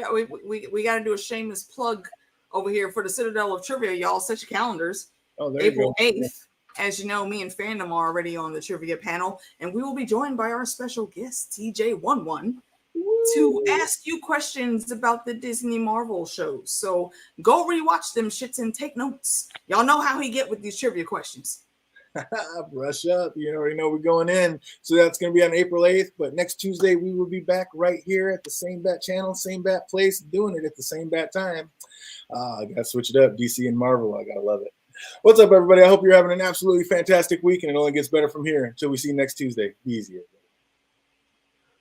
got to do a shameless plug over here for the Citadel of Trivia. Y'all set your calendars. Oh, there April you go. 8th. As you know, me and Fandom are already on the trivia panel, and we will be joined by our special guest, TJ11, to ask you questions about the Disney Marvel shows. So go rewatch them shits and take notes. Y'all know how he get with these trivia questions. Brush up. You already know we're going in. So that's going to be on April 8th. But next Tuesday, we will be back right here at the same bat channel, same bat place, doing it at the same bat time. I got to switch it up. DC and Marvel. I got to love it. What's up, everybody? I hope you're having an absolutely fantastic week, and it only gets better from here until we see you next Tuesday. Be easy.